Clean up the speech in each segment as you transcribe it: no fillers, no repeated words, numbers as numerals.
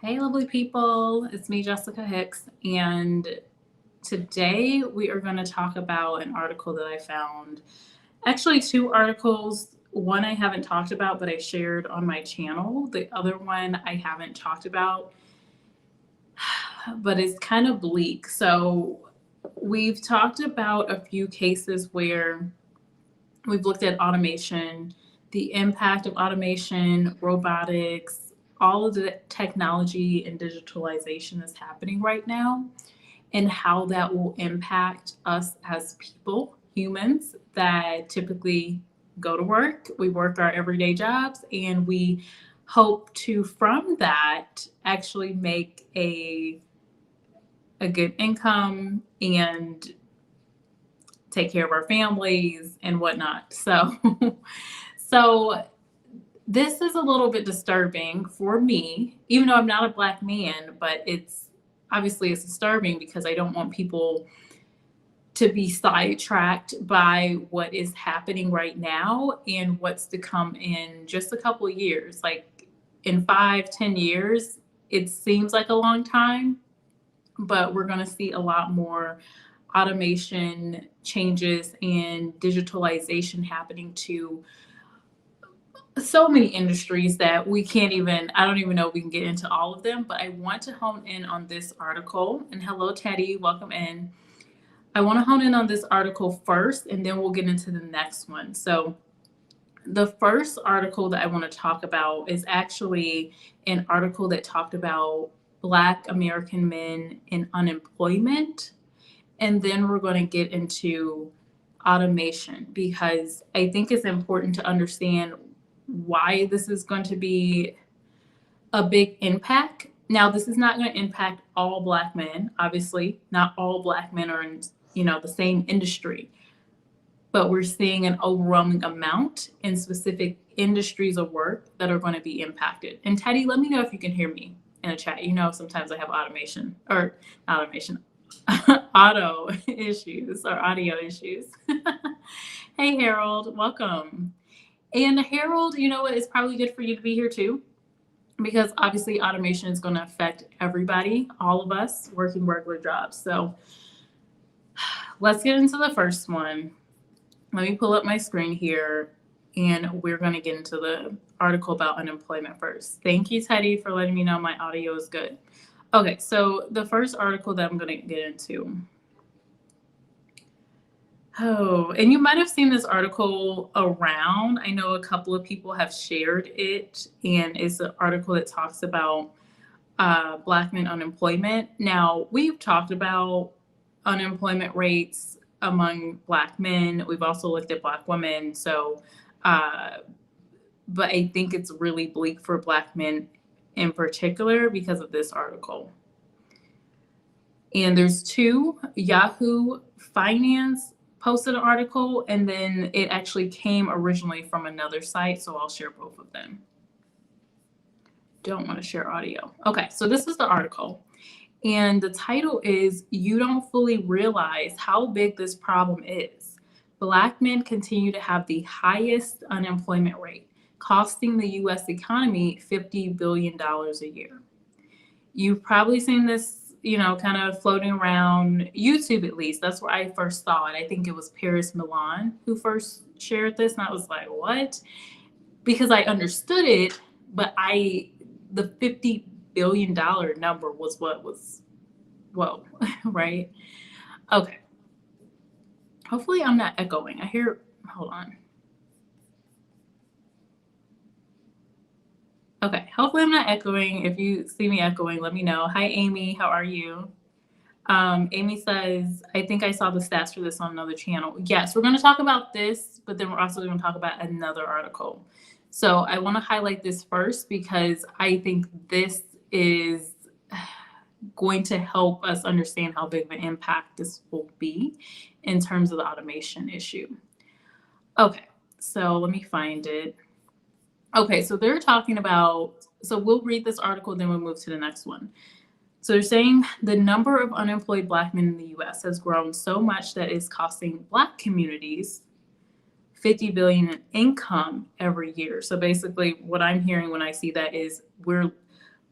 Hey, lovely people. It's me, Jessica Hicks. And today we are going to talk about an article that I found. Actually, two articles. One I haven't talked about, but I shared on my channel. The other one I haven't talked about, but it's kind of bleak. So, we've talked about a few cases where we've looked at automation, the impact of automation, robotics, all of the technology and digitalization that's happening right now, and how that will impact us as people, humans that typically go to work. We work our everyday jobs, and we hope to, from that, actually make a good income and take care of our families and whatnot. So this is a little bit disturbing for me, even though I'm not a Black man, but it's disturbing because I don't want people to be sidetracked by what is happening right now and what's to come in just a couple of years. Like in 5-10 years, it seems like a long time, but we're going to see a lot more automation changes and digitalization happening to so many industries that I don't even know if we can get into all of them, but I want to hone in on this article. And hello, Teddy, welcome in. I want to hone in on this article first, and then we'll get into the next one. So the first article that I want to talk about is actually an article that talked about Black American men in unemployment. And then we're going to get into automation because I think it's important to understand why this is going to be a big impact. Now, this is not going to impact all Black men. Obviously, not all Black men are in, the same industry, but we're seeing an overwhelming amount in specific industries of work that are going to be impacted. And Teddy, let me know if you can hear me in a chat. Sometimes I have auto issues or audio issues. Hey, Harold, welcome. And Harold, you know what? It's probably good for you to be here too, because obviously automation is going to affect everybody, all of us working regular jobs. So let's get into the first one. Let me pull up my screen here, and we're going to get into the article about unemployment first. Thank you, Teddy, for letting me know my audio is good. Okay, so the first article that I'm going to get into. Oh, and you might have seen this article around. I know a couple of people have shared it, and it's an article that talks about Black men unemployment. Now, we've talked about unemployment rates among Black men. We've also looked at Black women. But I think it's really bleak for Black men in particular because of this article. And there's two. Yahoo Finance posted an article, and then it actually came originally from another site, so I'll share both of them. Don't want to share audio. Okay, so this is the article, and the title is "You Don't Fully Realize How Big This Problem Is. Black men continue to have the highest unemployment rate, costing the U.S. economy $50 billion a year." You've probably seen this kind of floating around YouTube, at least. That's where I first saw it. I think it was Paris Milan who first shared this, and I was like, what? Because I understood it, but the $50 billion number was what was, whoa, right? Okay. Hopefully I'm not echoing. Hold on. Okay, hopefully I'm not echoing. If you see me echoing, let me know. Hi, Amy. How are you? Amy says, I think I saw the stats for this on another channel. Yes, we're going to talk about this, but then we're also going to talk about another article. So I want to highlight this first because I think this is going to help us understand how big of an impact this will be in terms of the automation issue. Okay, so let me find it. Okay, so they're talking about, so we'll read this article, then we'll move to the next one. So they're saying the number of unemployed Black men in the U.S. has grown so much that it's costing Black communities $50 billion in income every year. So basically what I'm hearing when I see that is we're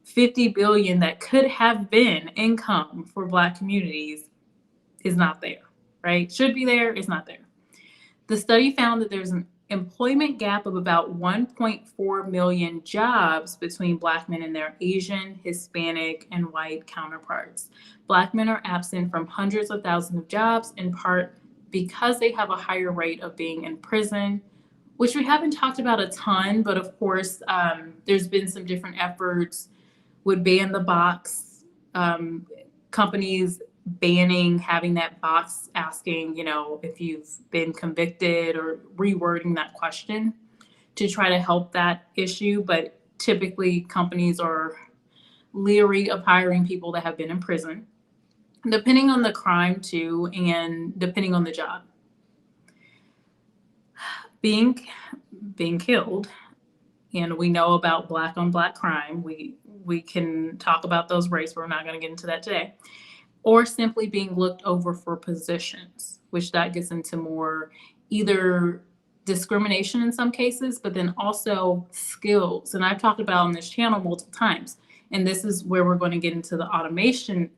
50 billion that could have been income for Black communities is not there, right? Should be there, it's not there. The study found that there's an employment gap of about 1.4 million jobs between Black men and their Asian, Hispanic, and white counterparts. Black men are absent from hundreds of thousands of jobs, in part because they have a higher rate of being in prison, which we haven't talked about a ton, but of course, there's been some different efforts with ban the box, companies banning having that box asking, if you've been convicted, or rewording that question to try to help that issue. But typically, companies are leery of hiring people that have been in prison, depending on the crime too, and depending on the job. Being killed, and we know about Black on Black crime. We can talk about those rates, but we're not going to get into that today. Or simply being looked over for positions, which that gets into more either discrimination in some cases, but then also skills. And I've talked about on this channel multiple times, and this is where we're going to get into the automation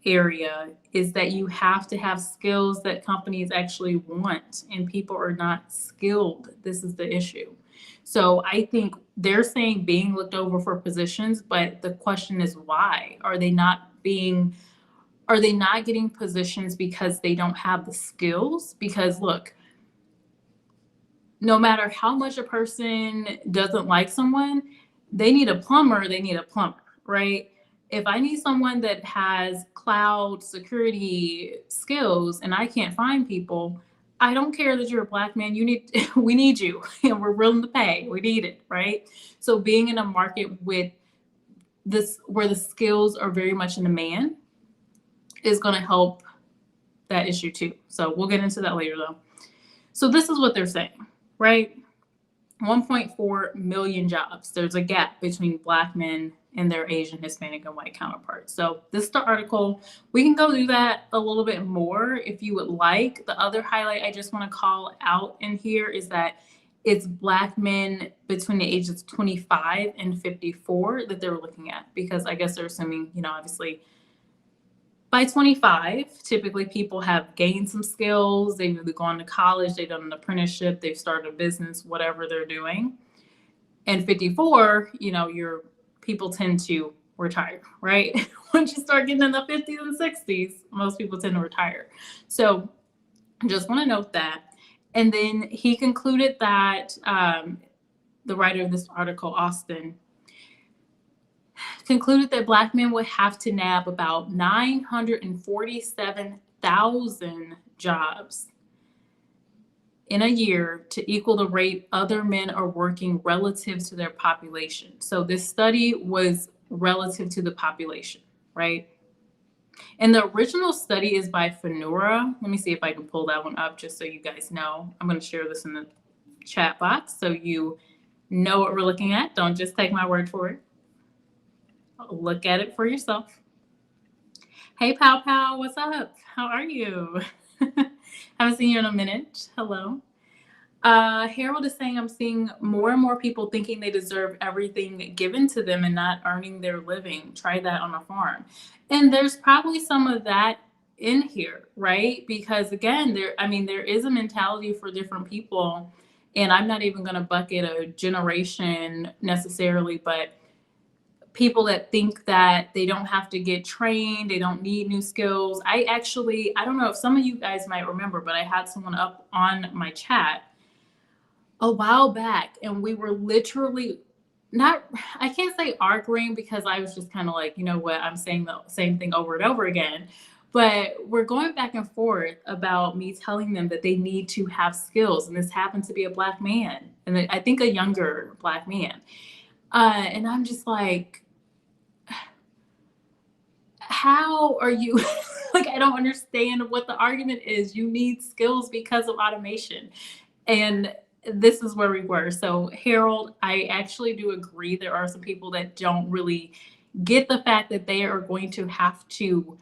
area, is that you have to have skills that companies actually want, and people are not skilled. This is the issue. So I think they're saying being looked over for positions, but the question is why? Are they not getting positions because they don't have the skills? Because look, no matter how much a person doesn't like someone, they need a plumber, right? If I need someone that has cloud security skills and I can't find people, I don't care that you're a Black man. We need you, and we're willing to pay. We need it, right? So being in a market with this, where the skills are very much in demand, is going to help that issue too. So we'll get into that later though. So this is what they're saying, right? 1.4 million jobs. There's a gap between Black men and their Asian, Hispanic, and white counterparts. So this is the article. We can go through that a little bit more if you would like. The other highlight I just want to call out in here is that it's Black men between the ages of 25 and 54 that they're looking at, because I guess they're assuming, obviously by 25, typically people have gained some skills. They've either gone to college, they've done an apprenticeship, they've started a business, whatever they're doing. And 54, your people tend to retire, right? Once you start getting in the 50s and 60s, most people tend to retire. So just want to note that. And then he concluded that the writer of this article, Austin, concluded that Black men would have to nab about 947,000 jobs in a year to equal the rate other men are working relative to their population. So this study was relative to the population, right? And the original study is by Finura. Let me see if I can pull that one up just so you guys know. I'm going to share this in the chat box so you know what we're looking at. Don't just take my word for it. Look at it for yourself. Hey, Pow Pow, what's up? How are you? Haven't seen you in a minute. Hello. Harold is saying, I'm seeing more and more people thinking they deserve everything given to them and not earning their living. Try that on a farm. And there's probably some of that in here, right? Because again, there is a mentality for different people. And I'm not even going to bucket a generation necessarily, but people that think that they don't have to get trained, they don't need new skills. I don't know if some of you guys might remember, but I had someone up on my chat a while back, and we were literally I can't say arguing, because I was just kind of like, you know what, I'm saying the same thing over and over again. But we're going back and forth about me telling them that they need to have skills. And this happened to be a Black man, and I think a younger Black man. And I'm just like, how are you like, I don't understand what the argument is. You need skills because of automation. And this is where we were. So Harold, I actually do agree there are some people that don't really get the fact that they are going to have to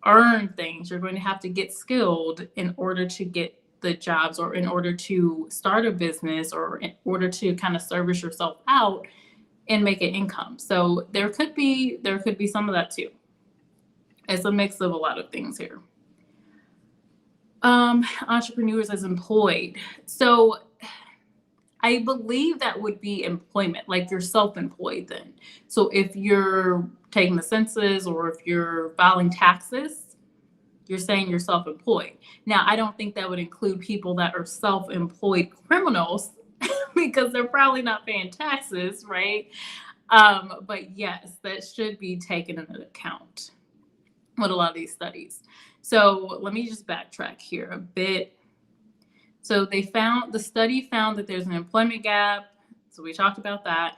earn things. You're going to have to get skilled in order to get the jobs, or in order to start a business, or in order to kind of service yourself out. and make an income. So there could be some of that too. It's a mix of a lot of things here. Entrepreneurs as employed. So I believe that would be employment, like you're self-employed then. So if you're taking the census or if you're filing taxes, you're saying you're self-employed. Now, I don't think that would include people that are self-employed criminals because they're probably not paying taxes, right? But yes, that should be taken into account with a lot of these studies. So let me just backtrack here a bit. So the study found that there's an employment gap. So we talked about that.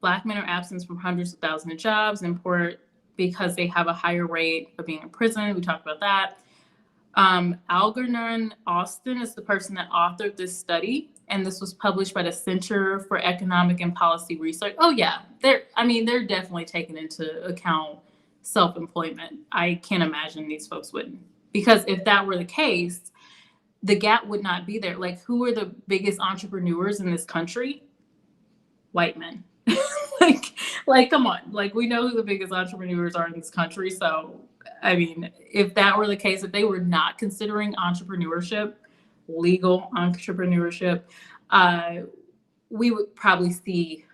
Black men are absent from hundreds of thousands of jobs in port because they have a higher rate of being in prison. We talked about that. Algernon Austin is the person that authored this study, and this was published by the Center for Economic and Policy Research. Oh yeah, they're definitely taking into account self-employment. I can't imagine these folks wouldn't, because if that were the case, the gap would not be there. Like, who are the biggest entrepreneurs in this country? White men. like, come on. Like, we know who the biggest entrepreneurs are in this country. So, I mean, if that were the case, if they were not considering entrepreneurship, legal entrepreneurship, we would probably see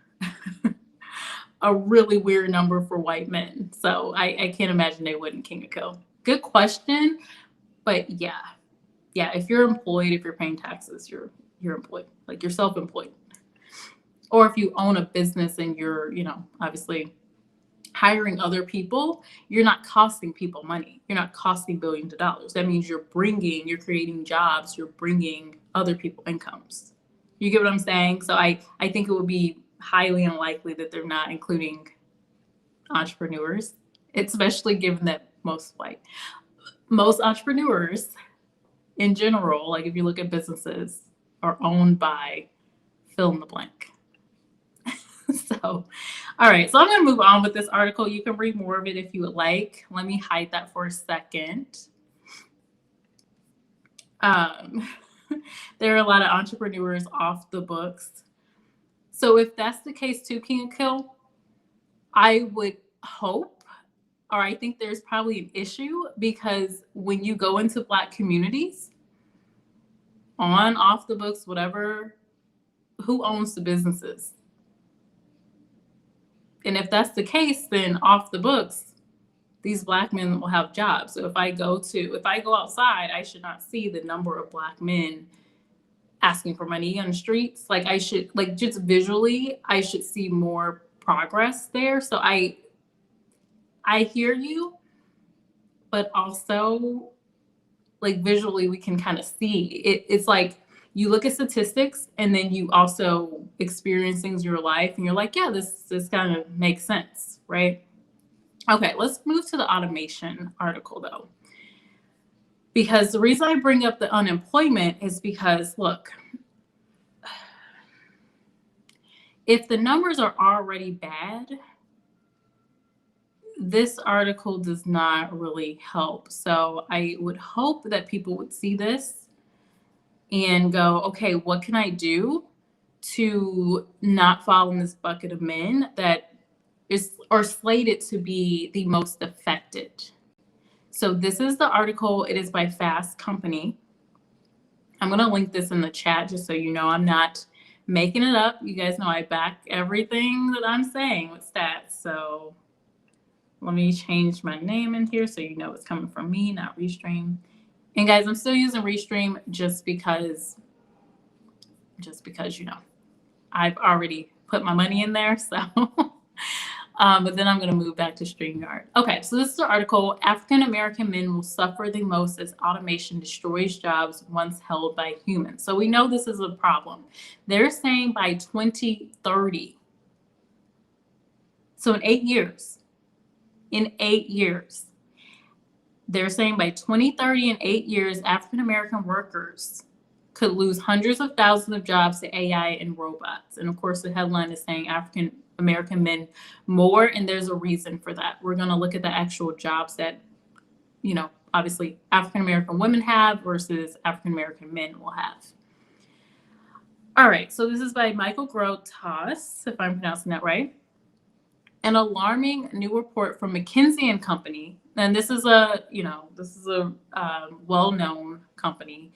a really weird number for white men. So I can't imagine they wouldn't king of kill. Good question. But yeah, if you're employed, if you're paying taxes, you're employed, like you're self-employed. Or if you own a business and you're, obviously hiring other people, you're not costing people money. You're not costing billions of dollars. That means you're creating jobs, you're bringing other people incomes. You get what I'm saying? So I think it would be highly unlikely that they're not including entrepreneurs, especially given that most entrepreneurs in general, like if you look at businesses, are owned by fill in the blank. So, all right. So I'm going to move on with this article. You can read more of it if you would like. Let me hide that for a second. There are a lot of entrepreneurs off the books. So if that's the case too, King of Kill, I would hope, or I think there's probably an issue, because when you go into Black communities, on, off the books, whatever, who owns the businesses? And if that's the case, then off the books, these Black men will have jobs. So if I go outside, I should not see the number of Black men asking for money on the streets. Like, I should, like, just visually, I should see more progress there. So I hear you, but also, like, visually we can kind of see it. It's like you look at statistics and then you also experience things in your life and you're like, yeah, this kind of makes sense, right? Okay, let's move to the automation article though. Because the reason I bring up the unemployment is because, look, if the numbers are already bad, this article does not really help. So I would hope that people would see this and go, okay, what can I do to not fall in this bucket of men that are slated to be the most affected? So this is the article. It is by Fast Company. I'm going to link this in the chat just so you know I'm not making it up. You guys know I back everything that I'm saying with stats. So let me change my name in here so you know it's coming from me, not Restream. And guys, I'm still using Restream just because, I've already put my money in there. So, but then I'm going to move back to StreamYard. Okay, so this is the article. African American men will suffer the most as automation destroys jobs once held by humans. So we know this is a problem. They're saying by 2030. So in 8 years. They're saying by 2030, in 8 years, African-American workers could lose hundreds of thousands of jobs to AI and robots. And of course, the headline is saying African-American men more, and there's a reason for that. We're going to look at the actual jobs that, obviously African-American women have versus African-American men will have. All right, so this is by Michael Grotas, if I'm pronouncing that right. An alarming new report from McKinsey and Company, and this is a well-known company.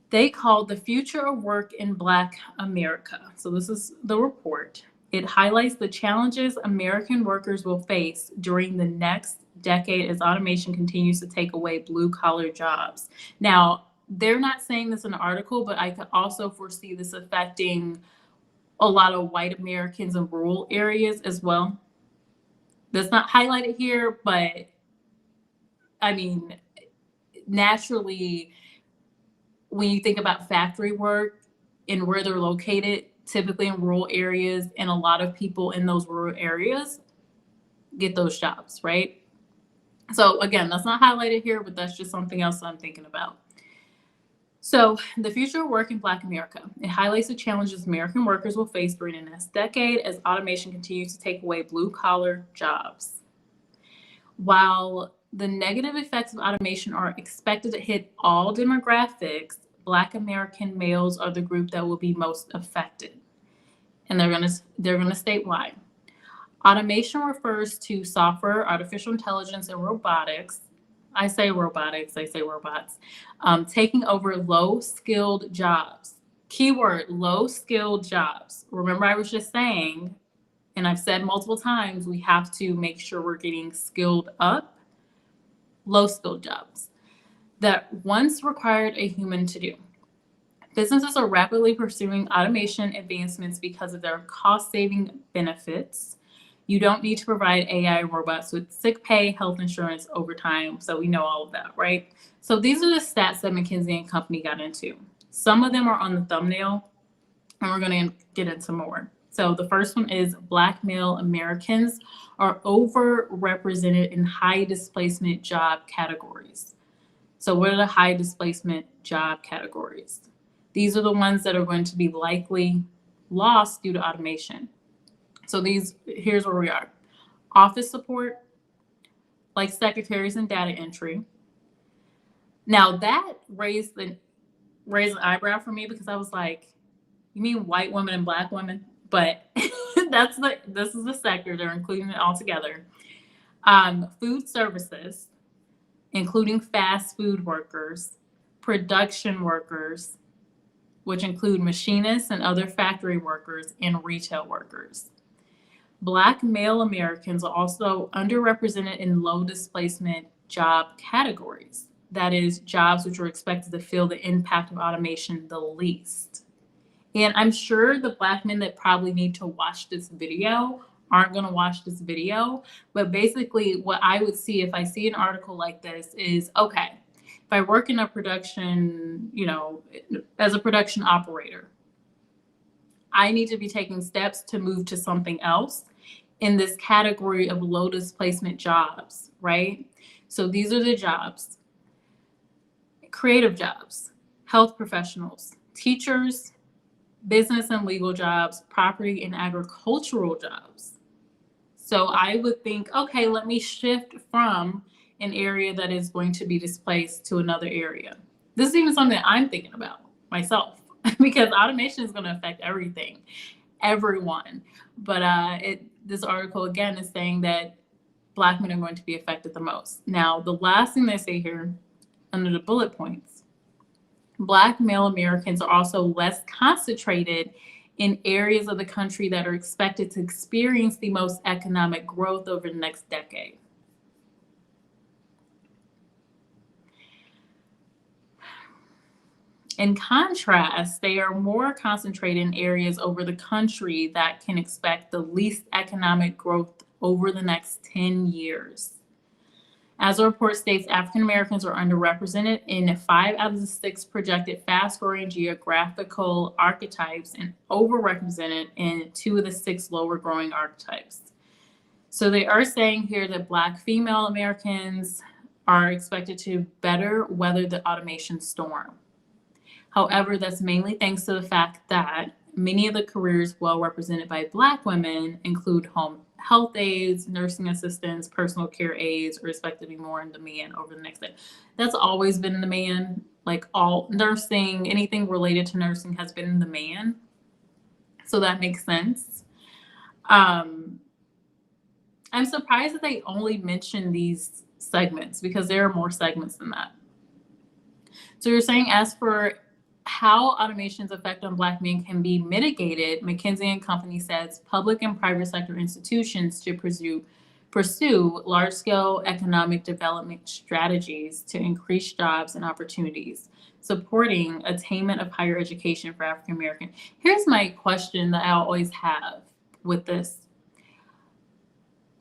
They called The Future of Work in Black America. So this is the report. It highlights the challenges American workers will face during the next decade as automation continues to take away blue-collar jobs. Now, they're not saying this in the article, but I could also foresee this affecting a lot of white Americans in rural areas as well. That's not highlighted here, but I mean, naturally, when you think about factory work and where they're located, typically in rural areas, and a lot of people in those rural areas get those jobs, right? So again, that's not highlighted here, but that's just something else I'm thinking about. So the future of work in Black America. It highlights the challenges American workers will face during the next decade as automation continues to take away blue-collar jobs. While the negative effects of automation are expected to hit all demographics, Black American males are the group that will be most affected. And they're gonna state why. Automation refers to software, artificial intelligence, and robotics. I say robotics, I say robots, taking over low-skilled jobs. Keyword, low-skilled jobs. Remember, I was just saying, and I've said multiple times, we have to make sure we're getting skilled up, low-skilled jobs that once required a human to do. Businesses are rapidly pursuing automation advancements because of their cost-saving benefits. You don't need to provide AI robots with sick pay, health insurance, overtime. So we know all of that, right? So these are the stats that McKinsey and Company got into. Some of them are on the thumbnail, and we're going to get into more. So the first one is Black male Americans are overrepresented in high displacement job categories. So what are the high displacement job categories? These are the ones that are going to be likely lost due to automation. So here's where we are. Office support, like secretaries and data entry. Now that raised an eyebrow for me because I was like, you mean white women and Black women? But this is the sector, they're including it all together. Food services, including fast food workers, production workers, which include machinists and other factory workers, and retail workers. Black male Americans are also underrepresented in low displacement job categories. That is, jobs which are expected to feel the impact of automation the least. And I'm sure the Black men that probably need to watch this video aren't going to watch this video. But basically, what I would see if I see an article like this is, okay, if I work in a production, as a production operator, I need to be taking steps to move to something else in this category of low displacement jobs, right? So these are the jobs: creative jobs, health professionals, teachers, business and legal jobs, property and agricultural jobs. So I would think, okay, let me shift from an area that is going to be displaced to another area. This is even something I'm thinking about myself because automation is going to affect everything, everyone. But this article again is saying that Black men are going to be affected the most. Now, the last thing they say here under the bullet points, Black male Americans are also less concentrated in areas of the country that are expected to experience the most economic growth over the next decade. In contrast, they are more concentrated in areas over the country that can expect the least economic growth over the next 10 years. As the report states, African Americans are underrepresented in 5 out of the 6 projected fast-growing geographical archetypes and overrepresented in 2 of the 6 lower-growing archetypes. So they are saying here that Black female Americans are expected to better weather the automation storm. However, that's mainly thanks to the fact that many of the careers well represented by Black women include home health aides, nursing assistants, personal care aides are expected to be more in demand over the next day. That's always been in demand. Like all nursing, anything related to nursing has been in demand. So that makes sense. I'm surprised that they only mention these segments because there are more segments than that. So you're saying, as for how automation's effect on Black men can be mitigated, McKinsey and Company says public and private sector institutions should pursue large-scale economic development strategies to increase jobs and opportunities, supporting attainment of higher education for African Americans. Here's my question that I always have with this.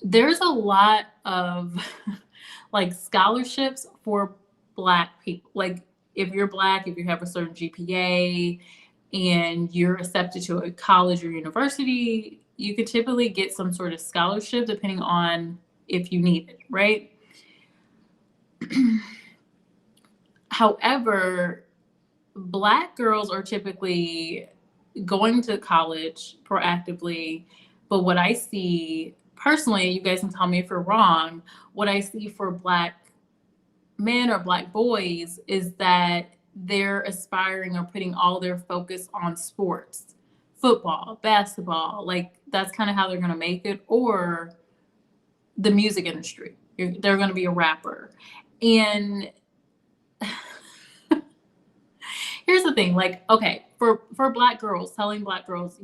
There's a lot of like scholarships for Black people. Like, if you're Black, if you have a certain GPA and you're accepted to a college or university, you could typically get some sort of scholarship depending on if you need it, right? However, Black girls are typically going to college proactively, but what I see personally, you guys can tell me if you're wrong, what I see for Black men or Black boys is that they're aspiring or putting all their focus on sports, football, basketball, like that's kind of how they're going to make it, or the music industry. They're going to be a rapper. And here's the thing, like, okay, for Black girls, telling Black girls,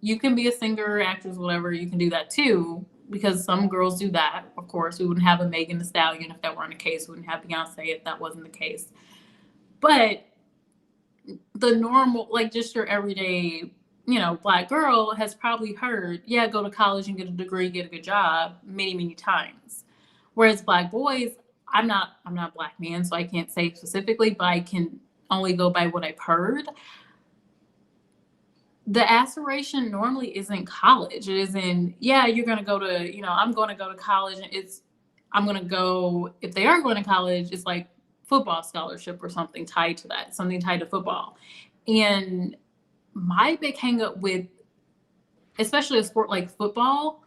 you can be a singer, actress, whatever, you can do that too, because some girls do that. Of course, we wouldn't have a Megan Thee Stallion if that weren't the case. We wouldn't have Beyonce if that wasn't the case. But the normal, like just your everyday, Black girl has probably heard, yeah, go to college and get a degree, get a good job many, many times. Whereas Black boys, I'm not a Black man, so I can't say specifically, but I can only go by what I've heard. The aspiration normally isn't college. It isn't, yeah, you're going to go to, I'm going to go to college, and I'm going to go, if they are going to college, it's like football scholarship or something tied to that, something tied to football. And my big hang up with, especially a sport like football,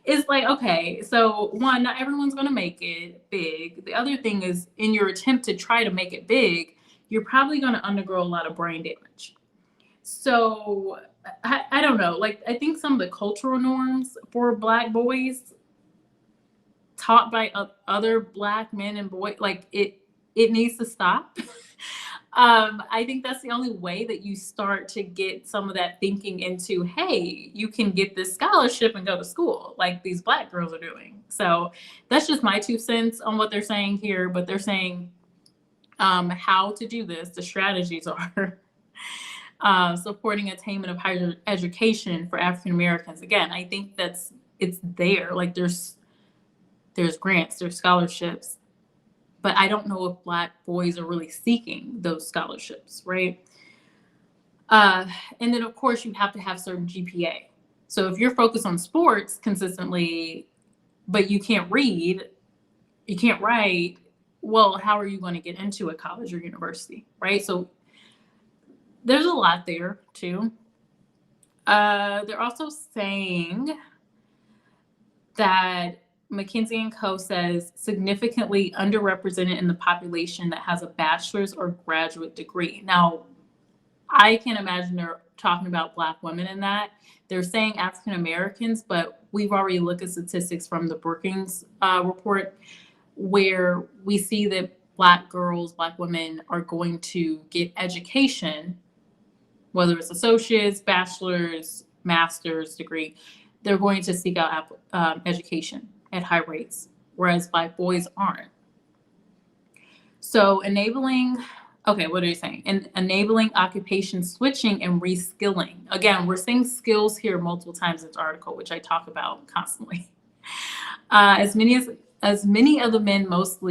is like, okay, so one, not everyone's going to make it big. The other thing is, in your attempt to try to make it big, you're probably going to undergo a lot of brain damage. So I don't know. Like, I think some of the cultural norms for Black boys taught by other Black men and boys, like it needs to stop. I think that's the only way that you start to get some of that thinking into, hey, you can get this scholarship and go to school like these Black girls are doing. So that's just my 2 cents on what they're saying here. But they're saying how to do this. The strategies are supporting attainment of higher education for African Americans. Again, I think it's there. Like there's grants, there's scholarships, but I don't know if Black boys are really seeking those scholarships, right? And then of course you have to have certain GPA. So if you're focused on sports consistently, but you can't read, you can't write, well, how are you going to get into a college or university, right? So there's a lot there too. They're also saying that McKinsey and Co. says significantly underrepresented in the population that has a bachelor's or graduate degree. Now, I can imagine they're talking about Black women in that. They're saying African Americans, but we've already looked at statistics from the Brookings report, where we see that Black girls, Black women are going to get education, whether it's associates, bachelor's, master's degree. They're going to seek out education at high rates, whereas Black boys aren't. So what are you saying? Enabling occupation switching and reskilling. Again, we're seeing skills here multiple times in this article, which I talk about constantly. As many of the men most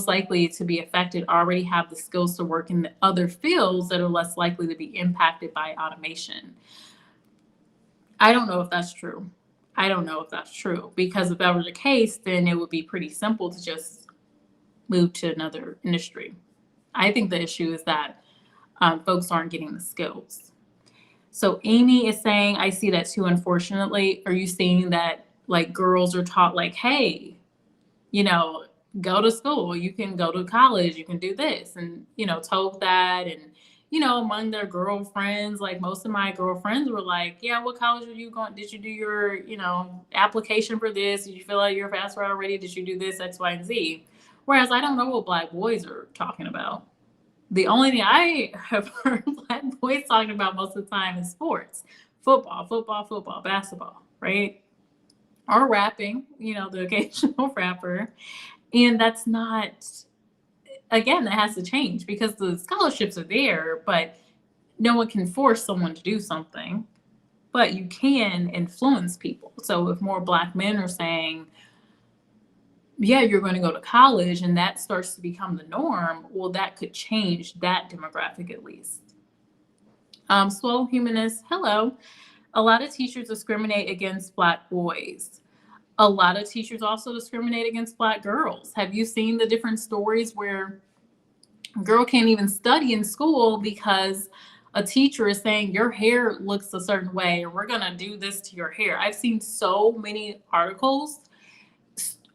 likely to be affected already have the skills to work in the other fields that are less likely to be impacted by automation. I don't know if that's true. Because if that were the case, then it would be pretty simple to just move to another industry. I think the issue is that folks aren't getting the skills. So Amy is saying, I see that too, unfortunately. Are you seeing that like girls are taught like, hey, go to school, you can go to college, you can do this, and told that, and among their girlfriends, like most of my girlfriends were like, yeah, what college are you going? Did you do your, application for this? Did you fill out your FAFSA already? Did you do this, X, Y, and Z? Whereas I don't know what black boys are talking about. The only thing I have heard black boys talking about most of the time is sports, football, basketball, right? Or rapping, the occasional rapper. And that's not, again, that has to change because the scholarships are there, but no one can force someone to do something, but you can influence people. So if more black men are saying, yeah, you're going to go to college, and that starts to become the norm, well, that could change that demographic at least. Swell Humanist, hello. A lot of teachers discriminate against black boys. A lot of teachers also discriminate against black girls. Have you seen the different stories where a girl can't even study in school because a teacher is saying your hair looks a certain way, or we're going to do this to your hair? I've seen so many articles,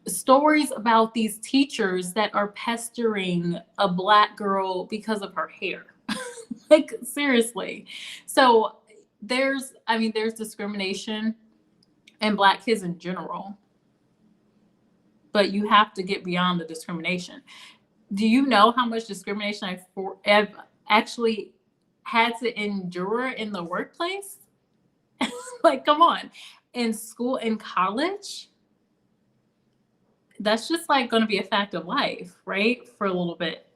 stories about these teachers that are pestering a black girl because of her hair. Like, seriously. So there's discrimination in black kids in general, but you have to get beyond the discrimination. Do you know how much discrimination I've actually had to endure in the workplace? Like, come on. In school, in college, that's just like going to be a fact of life, right? For a little bit.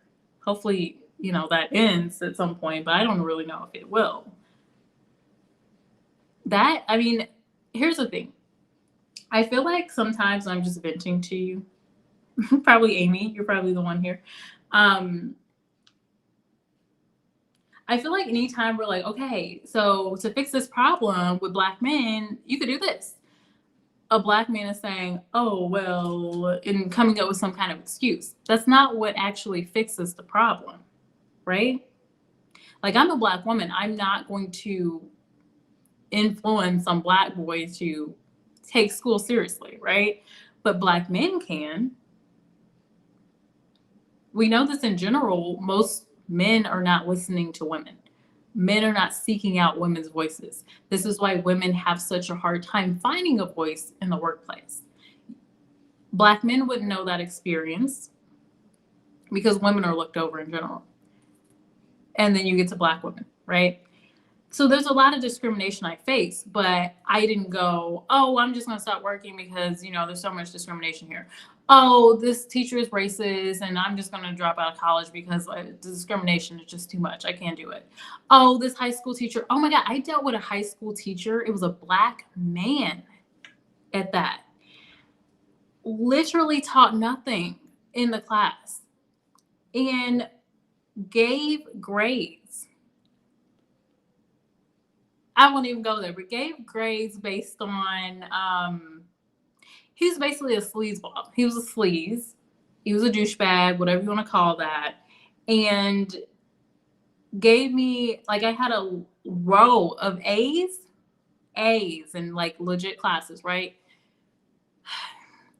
Hopefully, that ends at some point, but I don't really know if it will. Here's the thing. I feel like sometimes I'm just venting to you. Probably Amy, you're probably the one here. I feel like anytime we're like, okay, so to fix this problem with black men, you could do this. A black man is saying, oh, well, and coming up with some kind of excuse. That's not what actually fixes the problem, right? Like, I'm a black woman. I'm not going to influence some black boy to take school seriously, right? But black men can. We know this in general. Most men are not listening to women. Men are not seeking out women's voices. This is why women have such a hard time finding a voice in the workplace. Black men wouldn't know that experience because women are looked over in general. And then you get to black women, right? So there's a lot of discrimination I face, but I didn't go, oh, I'm just going to stop working because, there's so much discrimination here. Oh, this teacher is racist and I'm just going to drop out of college because the discrimination is just too much. I can't do it. Oh, this high school teacher. Oh my God, I dealt with a high school teacher. It was a black man at that. Literally taught nothing in the class and gave grades. I won't even go there, but gave grades based on, he was basically a sleazeball. He was a sleaze. He was a douchebag, whatever you want to call that. And gave me, like, I had a row of A's and like legit classes, right?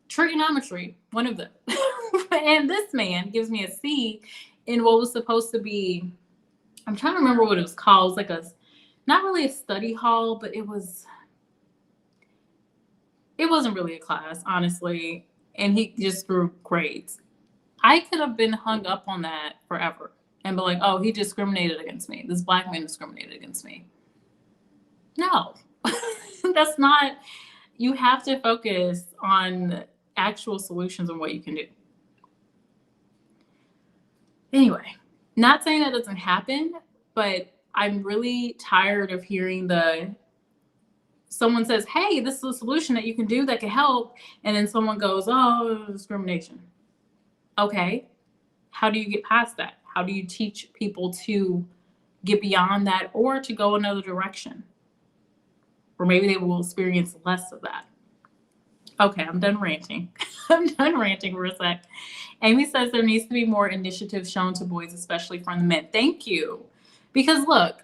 Trigonometry, one of them. And this man gives me a C in what was supposed to be, I'm trying to remember what it was called. It was like not really a study hall, but it wasn't really a class, honestly. And he just threw grades. I could have been hung up on that forever and be like, oh, he discriminated against me. This black man discriminated against me. No, that's not, you have to focus on actual solutions and what you can do. Anyway, not saying that doesn't happen, but I'm really tired of hearing someone says, hey, this is a solution that you can do that can help. And then someone goes, oh, discrimination. Okay. How do you get past that? How do you teach people to get beyond that or to go another direction? Or maybe they will experience less of that. Okay, I'm done ranting. I'm done ranting for a sec. Amy says there needs to be more initiative shown to boys, especially from the men. Thank you. Because look,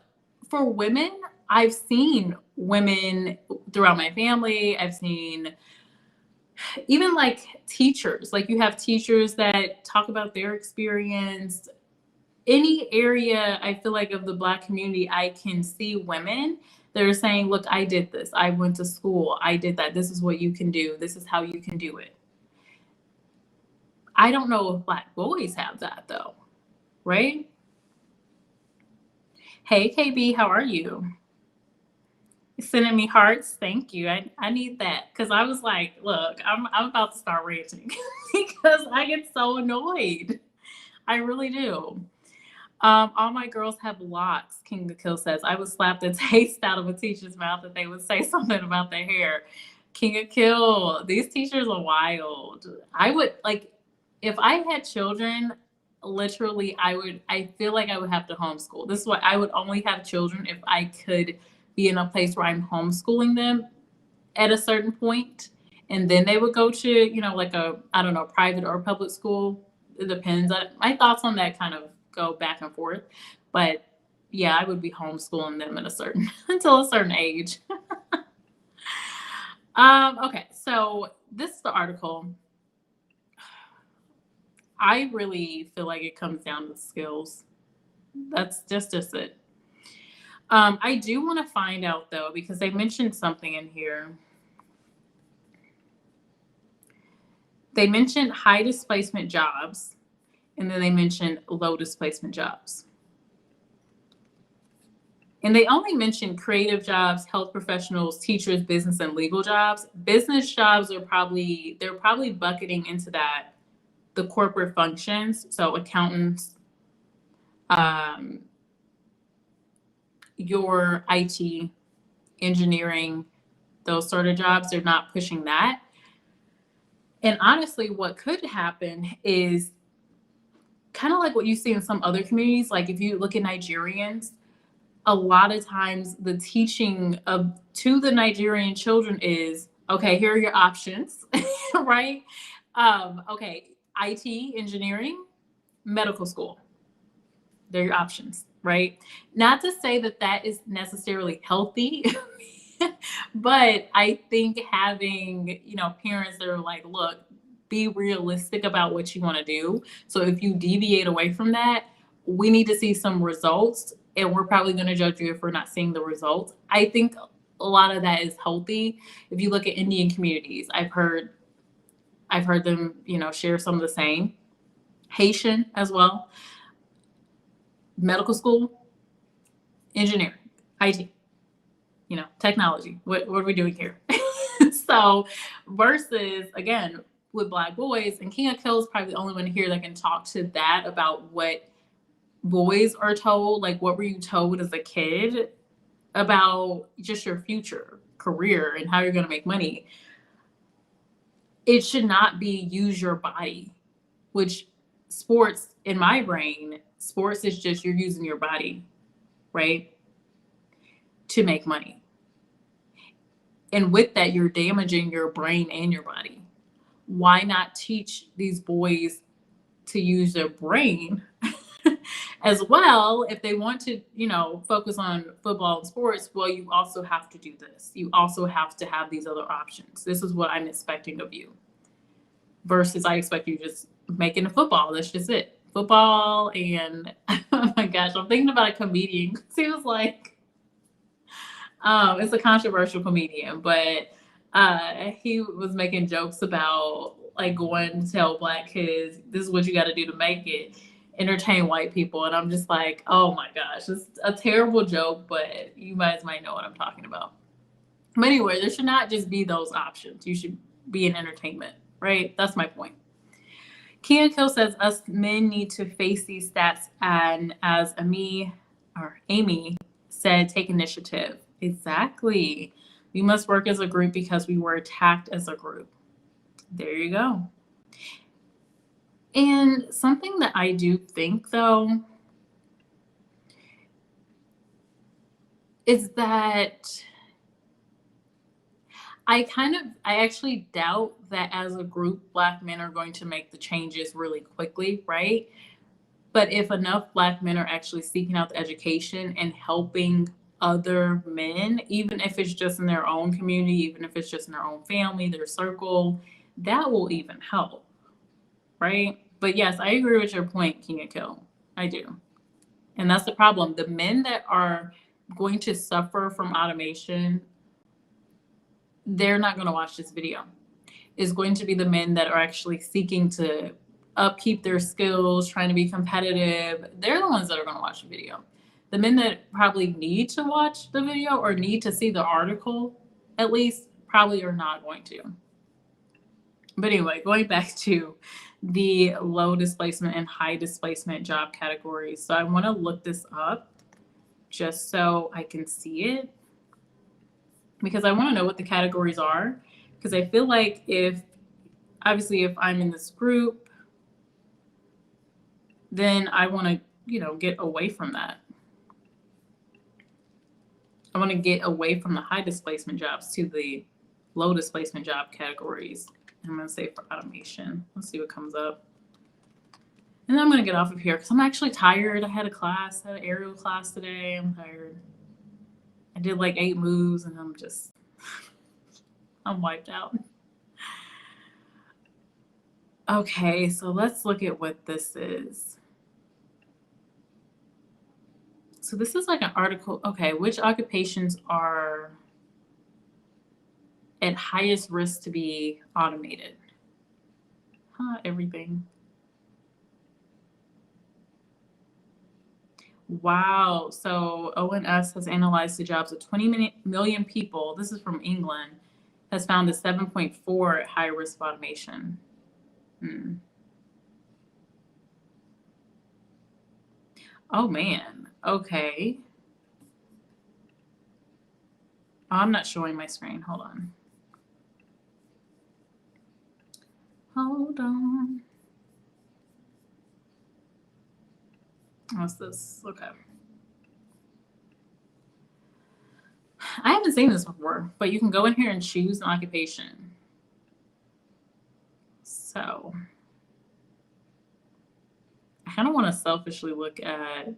for women, I've seen women throughout my family. I've seen even like teachers. Like, you have teachers that talk about their experience. any area I feel like of the Black community, I can see women that are saying, look, I did this. I went to school. I did that. This is what you can do. This is how you can do it. I don't know if Black boys have that though, right? Hey, KB, how are you? Sending me hearts. Thank you. I need that because I was like, look, I'm about to start ranting because I get so annoyed. I really do. All my girls have locks, King of Kill says. I would slap the taste out of a teacher's mouth if they would say something about their hair. King of Kill, these teachers are wild. I would like if I had children, literally I feel like I would have to homeschool. This is why I would only have children if I could be in a place where I'm homeschooling them at a certain point, and then they would go to, like a, I don't know, private or public school. It depends. My thoughts on that kind of go back and forth, but yeah, I would be homeschooling them at a certain until a certain age. Okay, so this is the article. I really feel like it comes down to skills. That's just it. I do want to find out though, because they mentioned something in here. They mentioned high displacement jobs, and then they mentioned low displacement jobs. And they only mentioned creative jobs, health professionals, teachers, business, and legal jobs. Business jobs they're probably bucketing into that, the corporate functions, so accountants, your IT, engineering, those sort of jobs, they're not pushing that. And honestly, what could happen is kind of like what you see in some other communities. Like if you look at Nigerians, a lot of times the teaching to the Nigerian children is, okay, here are your options, right? Okay, IT, engineering, medical school. They're your options, right? Not to say that that is necessarily healthy, but I think having, parents that are like, look, be realistic about what you want to do. So if you deviate away from that, we need to see some results, and we're probably going to judge you if we're not seeing the results. I think a lot of that is healthy. If you look at Indian communities, I've heard them, share some of the same. Haitian as well. Medical school, engineering, IT, technology. What are we doing here? So versus, again, with Black boys, and King of Kill is probably the only one here that can talk to that about what boys are told. Like, what were you told as a kid about just your future career and how you're going to make money? It should not be use your body, which sports, in my brain, sports is just you're using your body, right, to make money. And with that, you're damaging your brain and your body. Why not teach these boys to use their brain as well? If they want to, focus on football and sports, well, you also have to do this. You also have to have these other options. This is what I'm expecting of you. Versus I expect you just making a football. That's just it. Football and, oh my gosh, I'm thinking about a comedian. He was like, it's a controversial comedian, but he was making jokes about like going to tell Black kids, this is what you got to do to make it, entertain white people. And I'm just like, oh my gosh, it's a terrible joke, but you guys might know what I'm talking about. But anyway, there should not just be those options. You should be in entertainment, right? That's my point. King of Kill says us men need to face these stats, and as Amy said, take initiative. Exactly. We must work as a group because we were attacked as a group. There you go. And something that I do think, though, is that I actually doubt that as a group, Black men are going to make the changes really quickly, right? But if enough Black men are actually seeking out the education and helping other men, even if it's just in their own community, even if it's just in their own family, their circle, that will even help, right? But yes, I agree with your point, King of Kill. I do. And that's the problem. The men that are going to suffer from automation, they're not going to watch this video. Is going to be the men that are actually seeking to upkeep their skills, trying to be competitive. They're the ones that are going to watch the video. The men that probably need to watch the video or need to see the article, at least, probably are not going to. But anyway, going back to the low displacement and high displacement job categories. So I want to look this up just so I can see it, because I want to know what the categories are. Because I feel like if I'm in this group, then I want to, get away from that. I want to get away from the high displacement jobs to the low displacement job categories. I'm going to say for automation. Let's see what comes up. And then I'm going to get off of here because I'm actually tired. I had an aerial class today. I'm tired. I did like 8 moves and I'm wiped out. Okay, so let's look at what this is. So this is like an article. Okay, which occupations are at highest risk to be automated? Everything. Wow. So ONS has analyzed the jobs of 20 million people. This is from England. Has found a 7.4 at high risk of automation. Oh man. Okay. I'm not showing my screen. Hold on. What's this? Okay. I haven't seen this before, but you can go in here and choose an occupation. So I kind of want to selfishly look at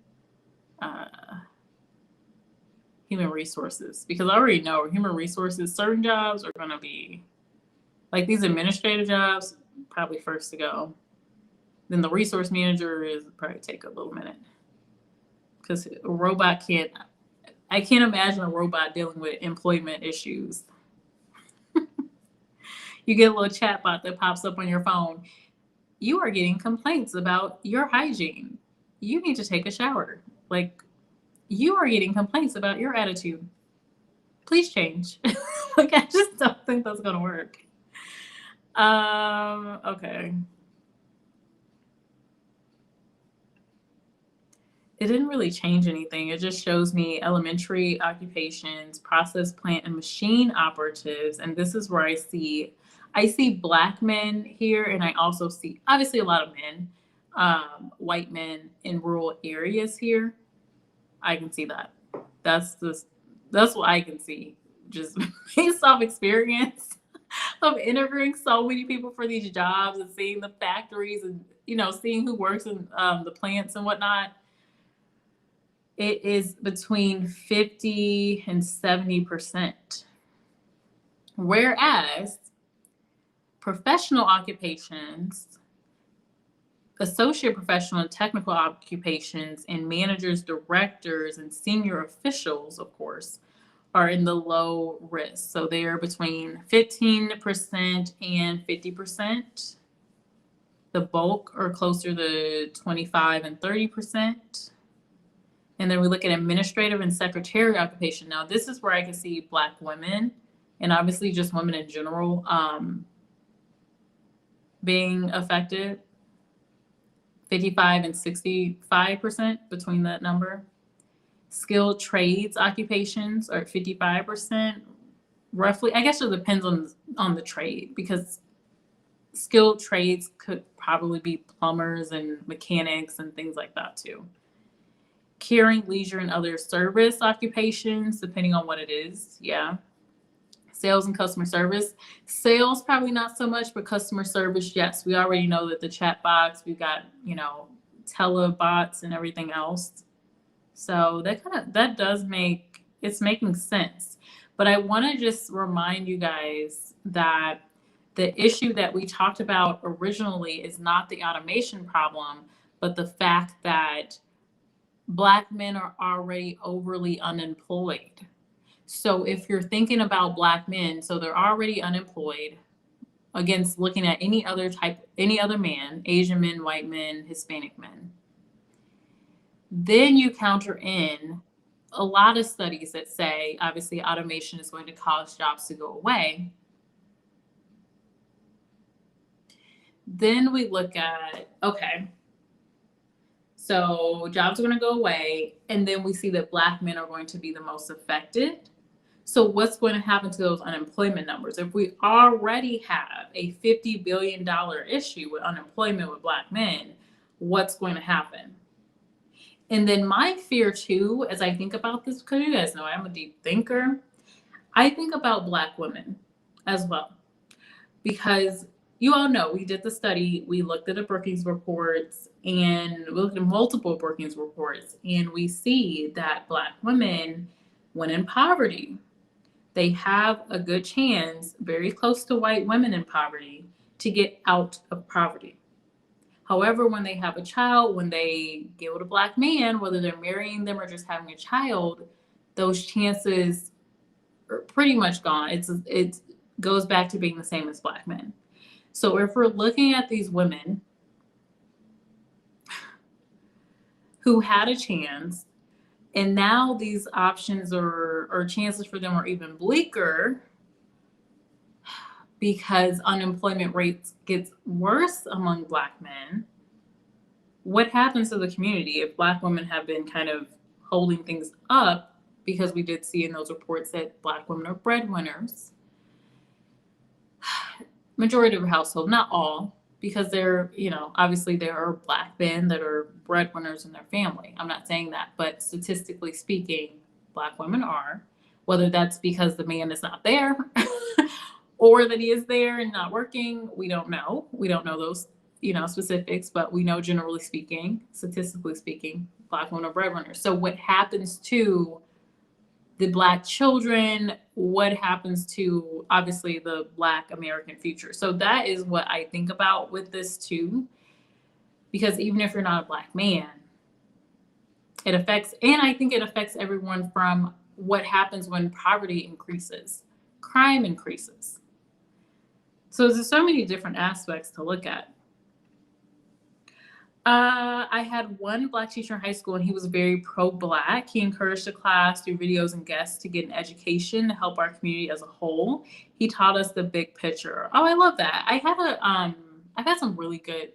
human resources, because I already know human resources, certain jobs are going to be like these administrative jobs, probably first to go. Then the resource manager is probably take a little minute, because a robot I can't imagine a robot dealing with employment issues. You get a little chat bot that pops up on your phone. You are getting complaints about your hygiene. You need to take a shower. Like, you are getting complaints about your attitude. Please change. Like, I just don't think that's going to work. Okay. It didn't really change anything. It just shows me elementary occupations, process plant and machine operatives. And this is where I see Black men here. And I also see obviously a lot of men, white men in rural areas here. I can see that. That's what I can see, just based off experience of interviewing so many people for these jobs and seeing the factories and, seeing who works in the plants and whatnot. It is between 50 and 70%. Whereas professional occupations, associate professional and technical occupations, and managers, directors, and senior officials, of course, are in the low risk. So they are between 15% and 50%. The bulk are closer to 25 and 30%. And then we look at administrative and secretary occupation. Now, this is where I can see Black women, and obviously just women in general, being affected. 55 and 65% between that number. Skilled trades occupations are at 55%. Roughly, I guess it depends on the trade, because skilled trades could probably be plumbers and mechanics and things like that too. Caring, leisure, and other service occupations, depending on what it is. Yeah. Sales and customer service. Sales, probably not so much, but customer service, yes. We already know that the chat box, we've got, telebots and everything else. So that does it's making sense. But I want to just remind you guys that the issue that we talked about originally is not the automation problem, but the fact that Black men are already overly unemployed. So if you're thinking about Black men, so they're already unemployed against looking at any other man, Asian men, white men, Hispanic men. Then you counter in a lot of studies that say obviously automation is going to cause jobs to go away. Then we look at, okay, so jobs are going to go away, and then we see that Black men are going to be the most affected. So what's going to happen to those unemployment numbers? If we already have a $50 billion issue with unemployment with Black men, what's going to happen? And then my fear too, as I think about this, because you guys know I'm a deep thinker, I think about Black women as well. Because you all know we did the study, we looked at the Brookings reports, and we looked at multiple Brookings reports, and we see that Black women, when in poverty, they have a good chance, very close to white women in poverty, to get out of poverty. However, when they have a child, when they get with a Black man, whether they're marrying them or just having a child, those chances are pretty much gone. It goes back to being the same as Black men. So if we're looking at these women who had a chance, and now these options or chances for them are even bleaker because unemployment rates gets worse among Black men, what happens to the community if Black women have been kind of holding things up? Because we did see in those reports that Black women are breadwinners. Majority of the household, not all, because there, obviously there are Black men that are breadwinners in their family. I'm not saying that, but statistically speaking, Black women are, whether that's because the man is not there or that he is there and not working, we don't know. We don't know those, specifics, but we know generally speaking, statistically speaking, Black women are breadwinners. So what happens to the Black children, what happens to obviously the Black American future? So that is what I think about with this too, because even if you're not a Black man, it affects, and I think it affects everyone from what happens when poverty increases, crime increases. So there's so many different aspects to look at. I had one Black teacher in high school, and he was very pro-Black. He encouraged the class through videos and guests to get an education to help our community as a whole. He taught us the big picture. Oh, I love that. I've had some really good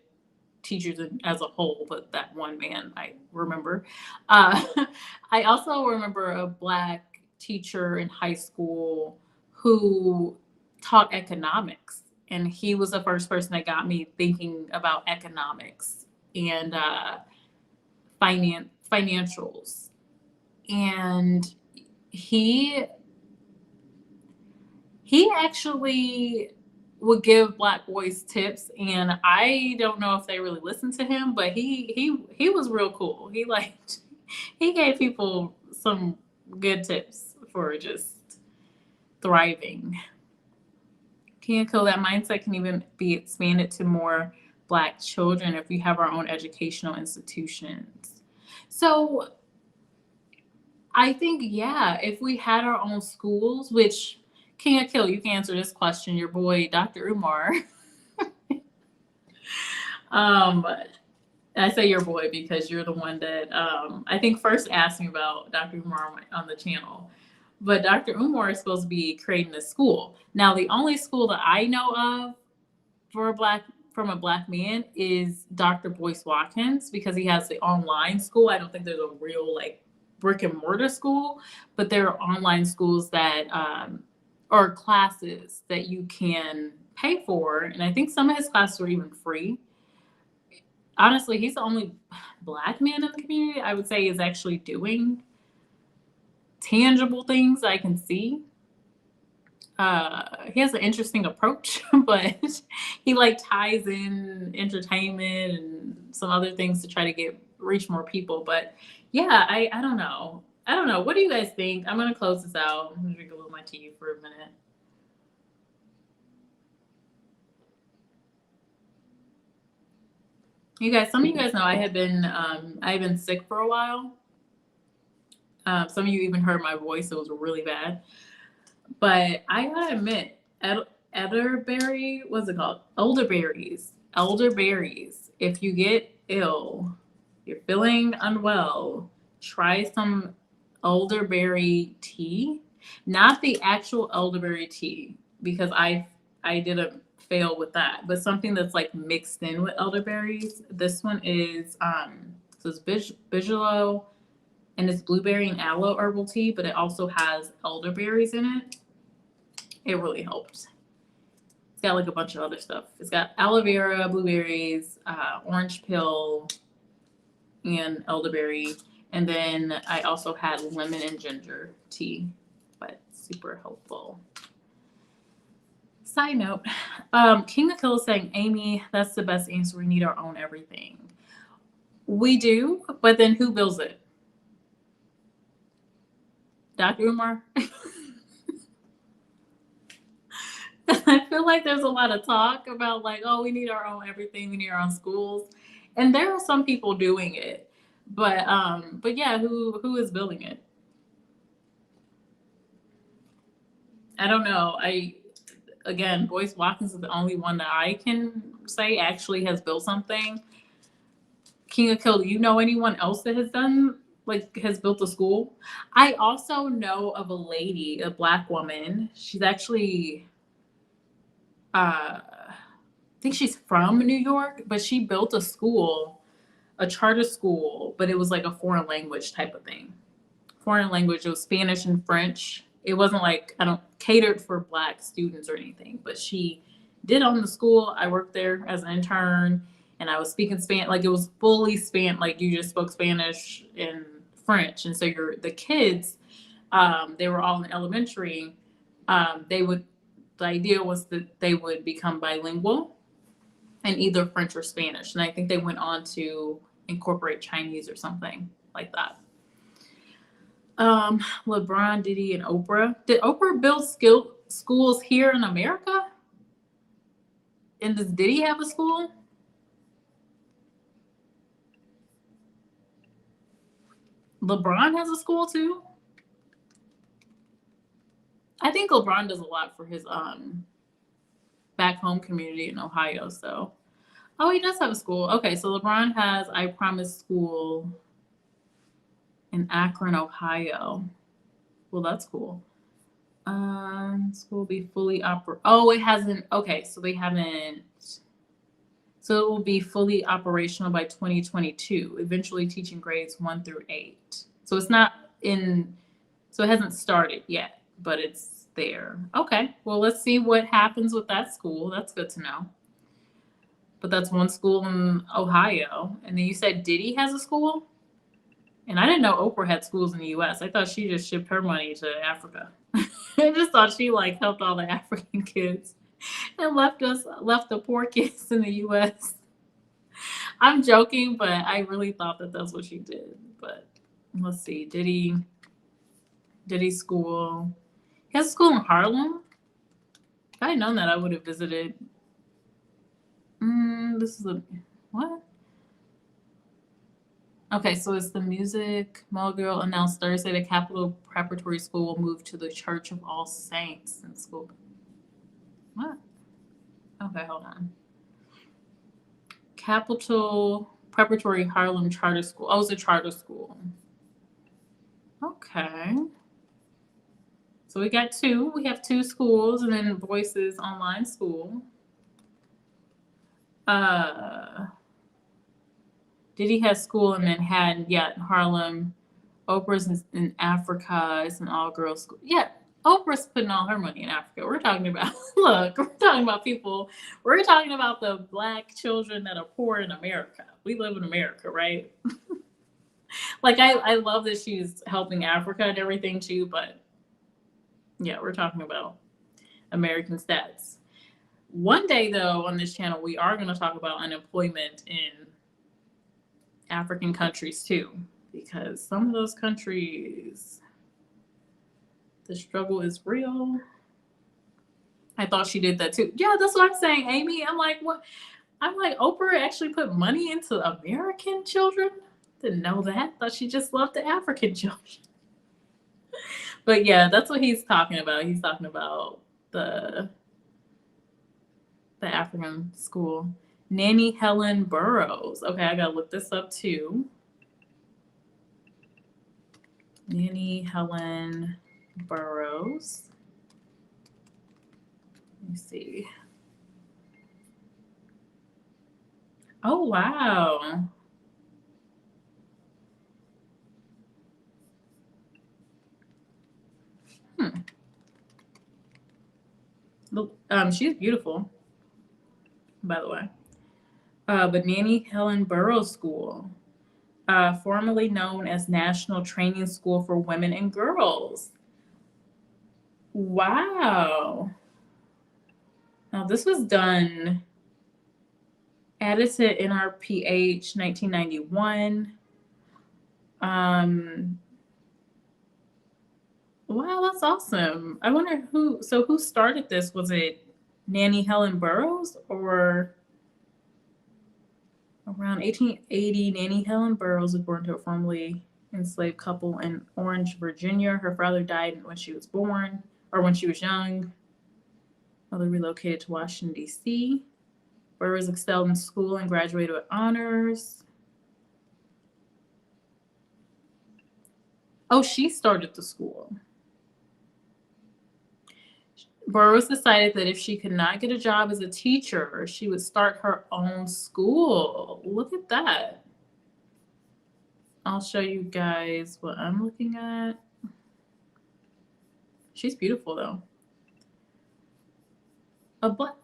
teachers as a whole, but that one man I remember. I also remember a Black teacher in high school who taught economics, and he was the first person that got me thinking about economics and financials. And he actually would give Black boys tips, and I don't know if they really listened to him, but he was real cool. He gave people some good tips for just thriving. Can't kill that mindset can even be expanded to more Black children if we have our own educational institutions. So I think, yeah, if we had our own schools, which Can't Kill, you can answer this question, your boy, Dr. Umar. I say your boy because you're the one that I think first asked me about Dr. Umar on the channel. But Dr. Umar is supposed to be creating a school. Now, the only school that I know of from a Black man is Dr. Boyce Watkins, because he has the online school. I don't think there's a real brick and mortar school, but there are online schools that or classes that you can pay for. And I think some of his classes are even free. Honestly, he's the only Black man in the community I would say is actually doing tangible things I can see. He has an interesting approach, but he ties in entertainment and some other things to try to reach more people. But yeah, I don't know. What do you guys think? I'm gonna close this out. I'm gonna drink a little of my tea for a minute. You guys, some of you guys know I've been sick for a while. Some of you even heard my voice. It was really bad. But I gotta admit, elderberry, what's it called? Elderberries. Elderberries. If you get ill, you're feeling unwell, try some elderberry tea. Not the actual elderberry tea, because I didn't fail with that, but something that's like mixed in with elderberries. This one is so it's Bigelow, and it's blueberry and aloe herbal tea, but it also has elderberries in it. It really helps. It's got like a bunch of other stuff. It's got aloe vera, blueberries, orange peel, and elderberry. And then I also had lemon and ginger tea, but super helpful. Side note, King of Kill is saying, Amy, that's the best answer. We need our own everything. We do, but then who builds it? Dr. Umar? I feel like there's a lot of talk about like, oh, we need our own everything, we need our own schools. And there are some people doing it. But yeah, who is building it? I don't know. Again, Boyce Watkins is the only one that I can say actually has built something. King of Kill, do you know anyone else that has done, like, has built a school? I also know of a lady, a Black woman. She's actually, I think she's from New York, but she built a school, a charter school, but it was like a foreign language type of thing. Foreign language, it was Spanish and French. It wasn't like, I don't catered for Black students or anything, but she did own the school. I worked there as an intern, and I was speaking Spanish, like it was fully Spanish, like you just spoke Spanish and French. And so the kids, they were all in elementary. The idea was that they would become bilingual in either French or Spanish. And I think they went on to incorporate Chinese or something like that. LeBron, Diddy, and Oprah. Did Oprah build schools here in America? And does Diddy have a school? LeBron has a school too? I think LeBron does a lot for his back home community in Ohio. So, oh, he does have a school. Okay, so LeBron has I Promise School in Akron, Ohio. Well, that's cool. School will be fully Oh, it hasn't. Okay, so they haven't. So it will be fully operational by 2022. Eventually teaching grades 1 through 8. So it's not in. So it hasn't started yet, but it's there. Okay. Well, let's see what happens with that school. That's good to know. But that's one school in Ohio. And then you said Diddy has a school? And I didn't know Oprah had schools in the US. I thought she just shipped her money to Africa. I just thought she like helped all the African kids and left the poor kids in the US. I'm joking, but I really thought that that's what she did. But let's see, Diddy school. He has a school in Harlem. If I had known that, I would have visited. This is what? Okay, so it's the Music Mogul announced Thursday the Capital Preparatory School will move to the Church of All Saints in school. What? Okay, hold on. Capital Preparatory Harlem Charter School. Oh, it's a charter school. Okay. So we got two. We have two schools, and then Boyce's online school. Diddy has school in Manhattan, yeah, in Harlem. Oprah's in Africa. It's an all-girls school. Yeah, Oprah's putting all her money in Africa. We're talking about, look, we're talking about people. We're talking about the Black children that are poor in America. We live in America, right? Like, I love that she's helping Africa and everything too, but yeah, we're talking about American stats. One day, though, on this channel, we are going to talk about unemployment in African countries too, because some of those countries, the struggle is real. I thought she did that too. Yeah, that's what I'm saying, Amy. I'm like, what? I'm like, Oprah actually put money into American children? Didn't know that. Thought she just loved the African children. But yeah, that's what he's talking about. He's talking about the the African school. Nanny Helen Burroughs. Okay, I gotta look this up too. Nanny Helen Burroughs. Let me see. Oh wow. Hmm. Look, she's beautiful, by the way. But Nanny Helen Burroughs School, formerly known as National Training School for Women and Girls. Wow. Now this was done, added to NRPH 1991. Wow, that's awesome. I wonder who started this? Was it Nanny Helen Burroughs or around 1880? Nanny Helen Burroughs was born to a formerly enslaved couple in Orange, Virginia. Her father died when she was born, or when she was young. Mother relocated to Washington, D.C. Burroughs excelled in school and graduated with honors. Oh, she started the school. Burroughs decided that if she could not get a job as a teacher, she would start her own school. Look at that. I'll show you guys what I'm looking at. She's beautiful though.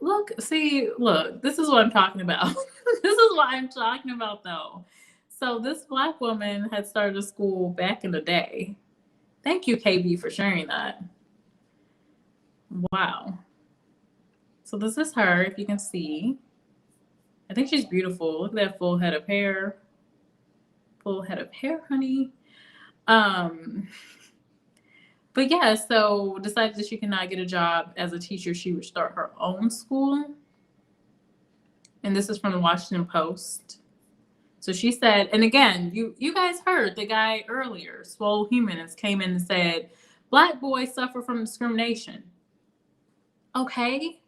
Look, this is what I'm talking about. This is what I'm talking about though. So this Black woman had started a school back in the day. Thank you, KB, for sharing that. Wow. So this is her, if you can see. I think she's beautiful. Look at that full head of hair. Full head of hair, honey. But yeah, so decided that she could not get a job as a teacher. She would start her own school. And this is from the Washington Post. So she said, and again, you guys heard the guy earlier, Swole Humans, came in and said, Black boys suffer from discrimination. Okay,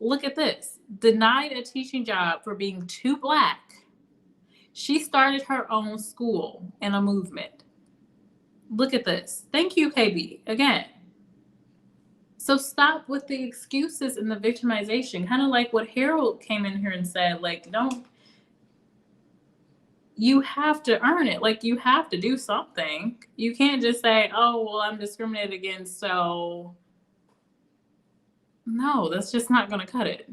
look at this. Denied a teaching job for being too Black. She started her own school and a movement. Look at this. Thank you, KB. Again. So stop with the excuses and the victimization. Kind of like what Harold came in here and said, like, you have to earn it. Like, you have to do something. You can't just say, oh, well, I'm discriminated against, so no, that's just not going to cut it.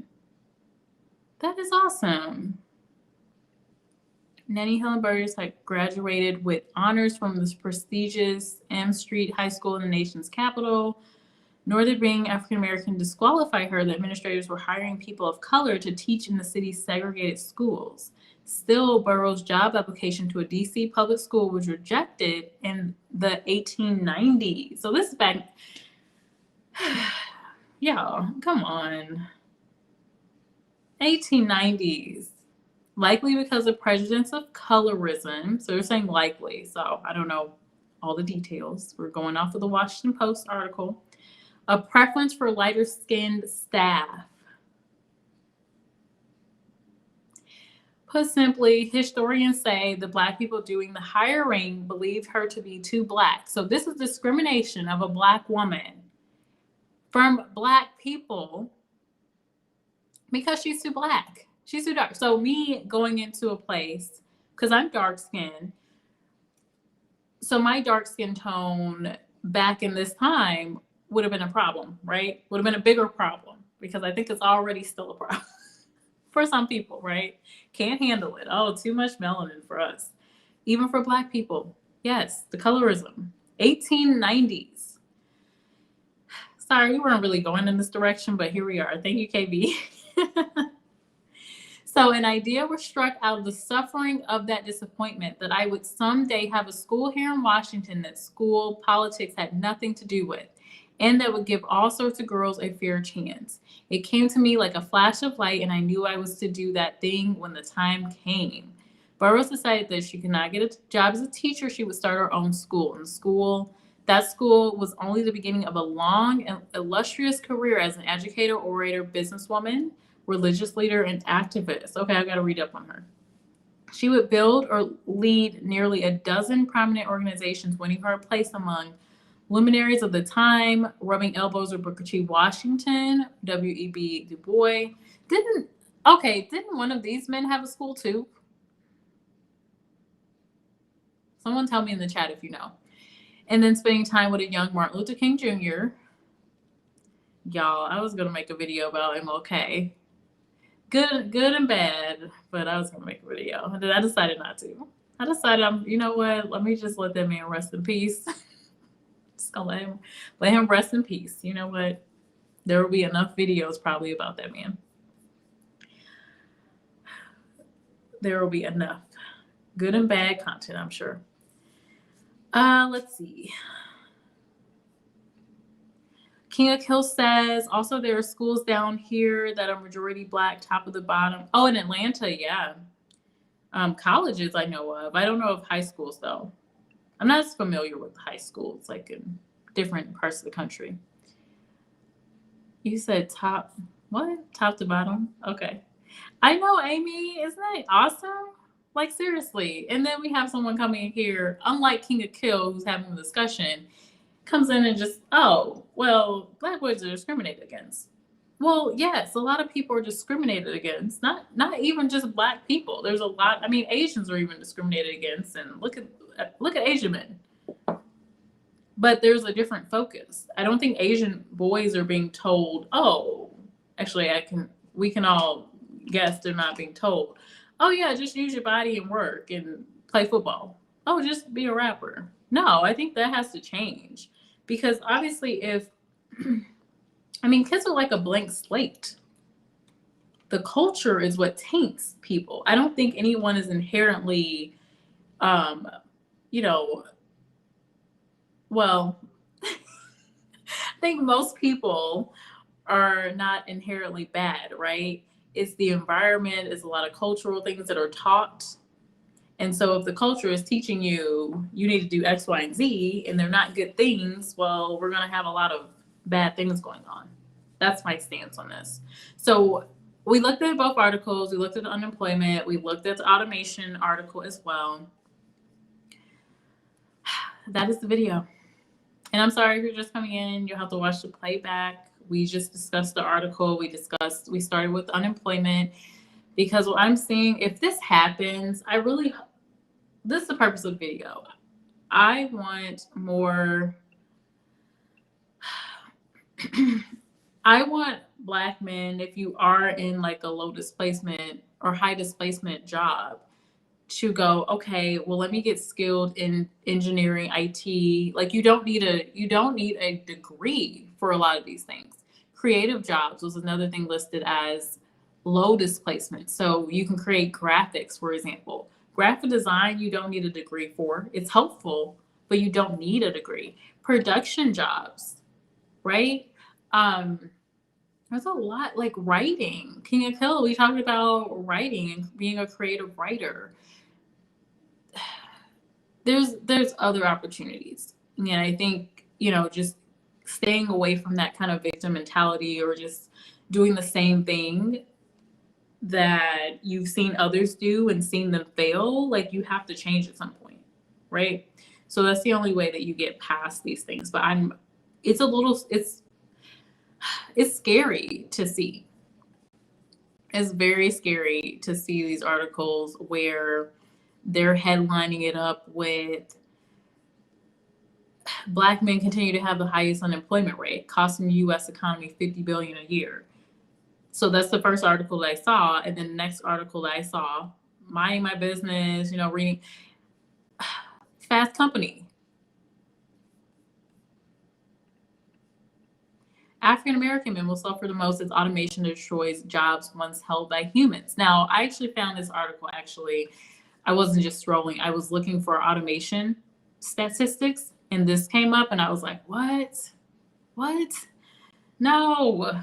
That is awesome. Nanny Helen Burroughs had graduated with honors from this prestigious M Street High School in the nation's capital. Nor did being African American disqualify her. The administrators were hiring people of color to teach in the city's segregated schools. Still, Burroughs' job application to a DC public school was rejected in the 1890s. So this is back. Y'all, come on. 1890s. Likely because of prejudice of colorism. So they're saying likely. So I don't know all the details. We're going off of the Washington Post article. A preference for lighter-skinned staff. Put simply, historians say the Black people doing the hiring believed her to be too Black. So this is discrimination of a Black woman from Black people because she's too Black. She's too dark. So me going into a place, because I'm dark-skinned, so my dark skin tone back in this time would have been a problem, right? Would have been a bigger problem because I think it's already still a problem for some people, right? Can't handle it. Oh, too much melanin for us. Even for Black people. Yes, the colorism. 1890s. Sorry, we weren't really going in this direction, but here we are. Thank you, KB. So an idea was struck out of the suffering of that disappointment that I would someday have a school here in Washington that school politics had nothing to do with, and that would give all sorts of girls a fair chance. It came to me like a flash of light, and I knew I was to do that thing when the time came. Burroughs decided that she could not get a job as a teacher. She would start her own school, and the school That school was only the beginning of a long and illustrious career as an educator, orator, businesswoman, religious leader, and activist. Okay, I got to read up on her. She would build or lead nearly a dozen prominent organizations, winning her a place among luminaries of the time, rubbing elbows with Booker T. Washington, W.E.B. Du Bois. Didn't one of these men have a school too? Someone tell me in the chat if you know. And then spending time with a young Martin Luther King Jr. Y'all, I was gonna make a video about MLK. Good and bad, but I was gonna make a video. And then I decided not to. I decided you know what, let me just let that man rest in peace. Just gonna let him rest in peace. You know what? There will be enough videos probably about that man. There will be enough good and bad content, I'm sure. Let's see. King of Kill says, also there are schools down here that are majority Black, top of the bottom. Oh, in Atlanta, yeah. Colleges I know of. I don't know of high schools though. I'm not as familiar with high schools, like in different parts of the country. You said top to bottom? Okay. I know, Amy. Isn't that awesome? Like, seriously. And then we have someone coming in here, unlike King of Kill, who's having a discussion, comes in and just, oh, well, Black boys are discriminated against. Well, yes, a lot of people are discriminated against. Not even just Black people. There's a lot. I mean, Asians are even discriminated against. And look at Asian men. But there's a different focus. I don't think Asian boys are being told, oh, actually, we can all guess they're not being told, oh yeah, just use your body and work and play football. Oh, just be a rapper. No, I think that has to change. Because obviously kids are like a blank slate. The culture is what taints people. I don't think anyone is inherently, well, I think most people are not inherently bad, right? It's the environment, it's a lot of cultural things that are taught. And so if the culture is teaching you need to do X, Y, and Z, and they're not good things, well, we're going to have a lot of bad things going on. That's my stance on this. So we looked at both articles. We looked at the unemployment. We looked at the automation article as well. That is the video. And I'm sorry if you're just coming in. You'll have to watch the playback. We just discussed the article. We started with unemployment. Because what I'm seeing, if this happens, this is the purpose of the video. I want more, I want Black men, if you are in like a low displacement or high displacement job, to go, okay, well, let me get skilled in engineering, IT. Like you don't need a degree for a lot of these things. Creative jobs was another thing listed as low displacement. So you can create graphics, for example. Graphic design, you don't need a degree for. It's helpful, but you don't need a degree. Production jobs, right? There's a lot, like writing. King of Kill, we talked about writing and being a creative writer. There's other opportunities. And I think, just staying away from that kind of victim mentality or just doing the same thing that you've seen others do and seen them fail, like you have to change at some point, right? So that's the only way that you get past these things. But it's scary to see. It's very scary to see these articles where they're headlining it up with Black men continue to have the highest unemployment rate, costing the U.S. economy $50 billion a year. So that's the first article that I saw. And then the next article that I saw, minding my business, reading Fast Company. African-American men will suffer the most as automation destroys jobs once held by humans. Now, I actually found this article, I wasn't just scrolling. I was looking for automation statistics, and this came up, and I was like, what? No,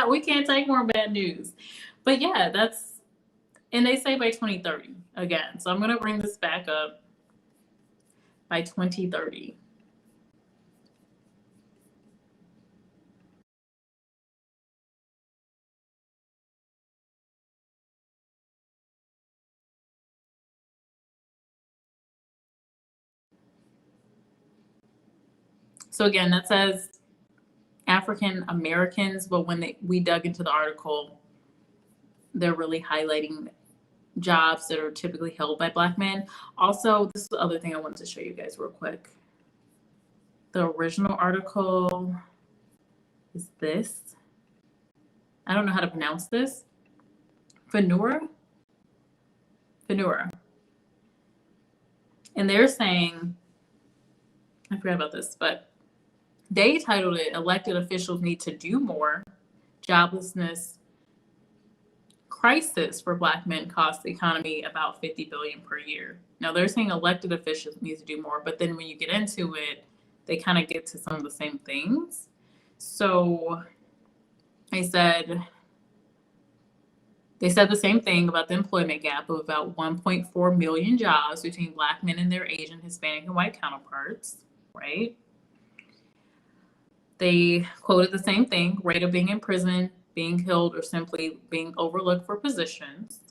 we can't take more bad news. But yeah, and they say by 2030 again. So I'm going to bring this back up by 2030. So again, that says African Americans, but when we dug into the article, they're really highlighting jobs that are typically held by Black men. Also, this is the other thing I wanted to show you guys real quick. The original article is this. I don't know how to pronounce this. Fanura. And they're saying, I forgot about this, but they titled it Elected Officials Need to Do More. Joblessness Crisis for Black Men Costs the economy about $50 billion per year. Now they're saying elected officials need to do more, but then when you get into it, they kind of get to some of the same things. So they said the same thing about the employment gap of about 1.4 million jobs between Black men and their Asian, Hispanic, and white counterparts, right? They quoted the same thing, rate of being in prison, being killed, or simply being overlooked for positions.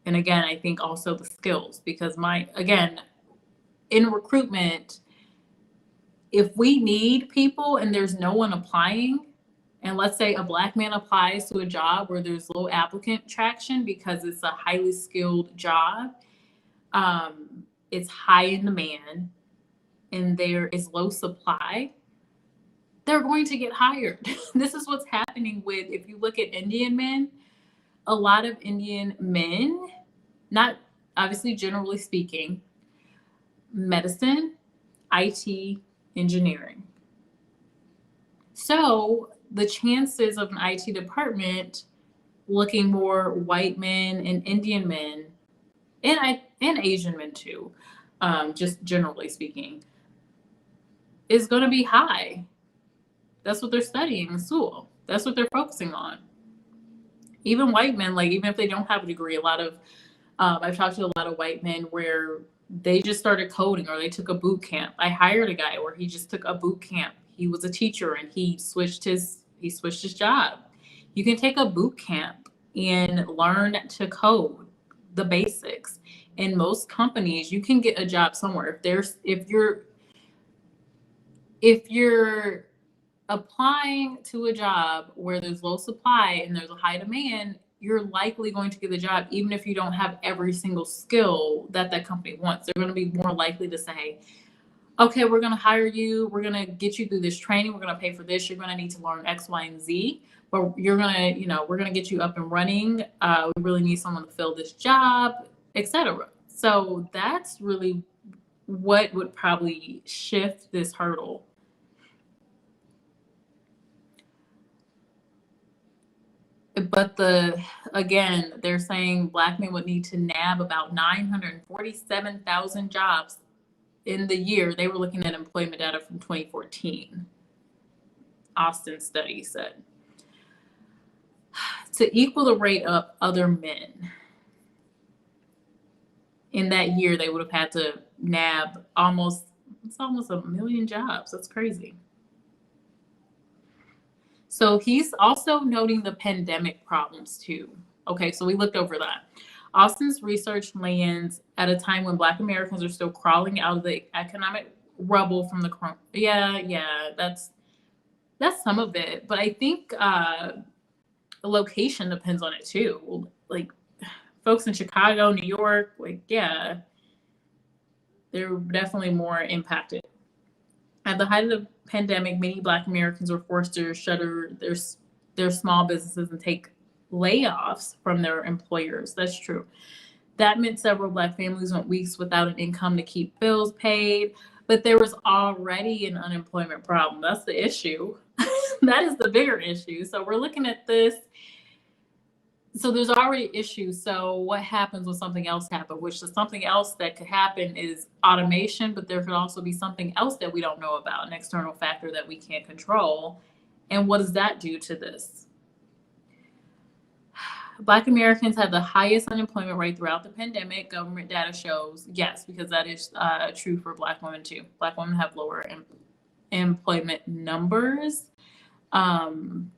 And again, I think also the skills, because in recruitment, if we need people and there's no one applying, and let's say a Black man applies to a job where there's low applicant traction because it's a highly skilled job, it's high in demand, and there is low supply, they're going to get hired. This is what's happening with, if you look at Indian men, a lot of Indian men, not obviously generally speaking, medicine, IT, engineering. So the chances of an IT department looking more white men and Indian men, and Asian men too, just generally speaking, is going to be high. That's what they're studying in school. That's what they're focusing on. Even white men, like even if they don't have a degree, a lot of I've talked to a lot of white men where they just started coding or they took a boot camp. I hired a guy where he just took a boot camp. He was a teacher and he switched his job. You can take a boot camp and learn to code the basics. In most companies, you can get a job somewhere. If you're applying to a job where there's low supply and there's a high demand, you're likely going to get the job, even if you don't have every single skill that company wants. They're going to be more likely to say, okay, we're going to hire you. We're going to get you through this training. We're going to pay for this. You're going to need to learn X, Y, and Z, but we're going to get you up and running. We really need someone to fill this job, etc. So that's really what would probably shift this hurdle. But they're saying Black men would need to nab about 947,000 jobs in the year. They were looking at employment data from 2014. Austin study said. To equal the rate of other men. In that year, they would have had to nab almost 1 million jobs. That's crazy. So he's also noting the pandemic problems too. Okay, so we looked over that. Austin's research lands at a time when Black Americans are still crawling out of the economic rubble from the corona. Yeah, that's some of it. But I think the location depends on it too. Like folks in Chicago, New York, they're definitely more impacted. At the height of the pandemic, many Black Americans were forced to shutter their small businesses and take layoffs from their employers. That's true. That meant several Black families went weeks without an income to keep bills paid, but there was already an unemployment problem. That's the issue. That is the bigger issue. So we're looking at this. So there's already issues. So what happens when something else happens? Which is something else that could happen is automation, but there could also be something else that we don't know about, an external factor that we can't control. And what does that do to this? Black Americans had the highest unemployment rate throughout the pandemic. Government data shows, yes, because that is true for Black women too. Black women have lower employment numbers from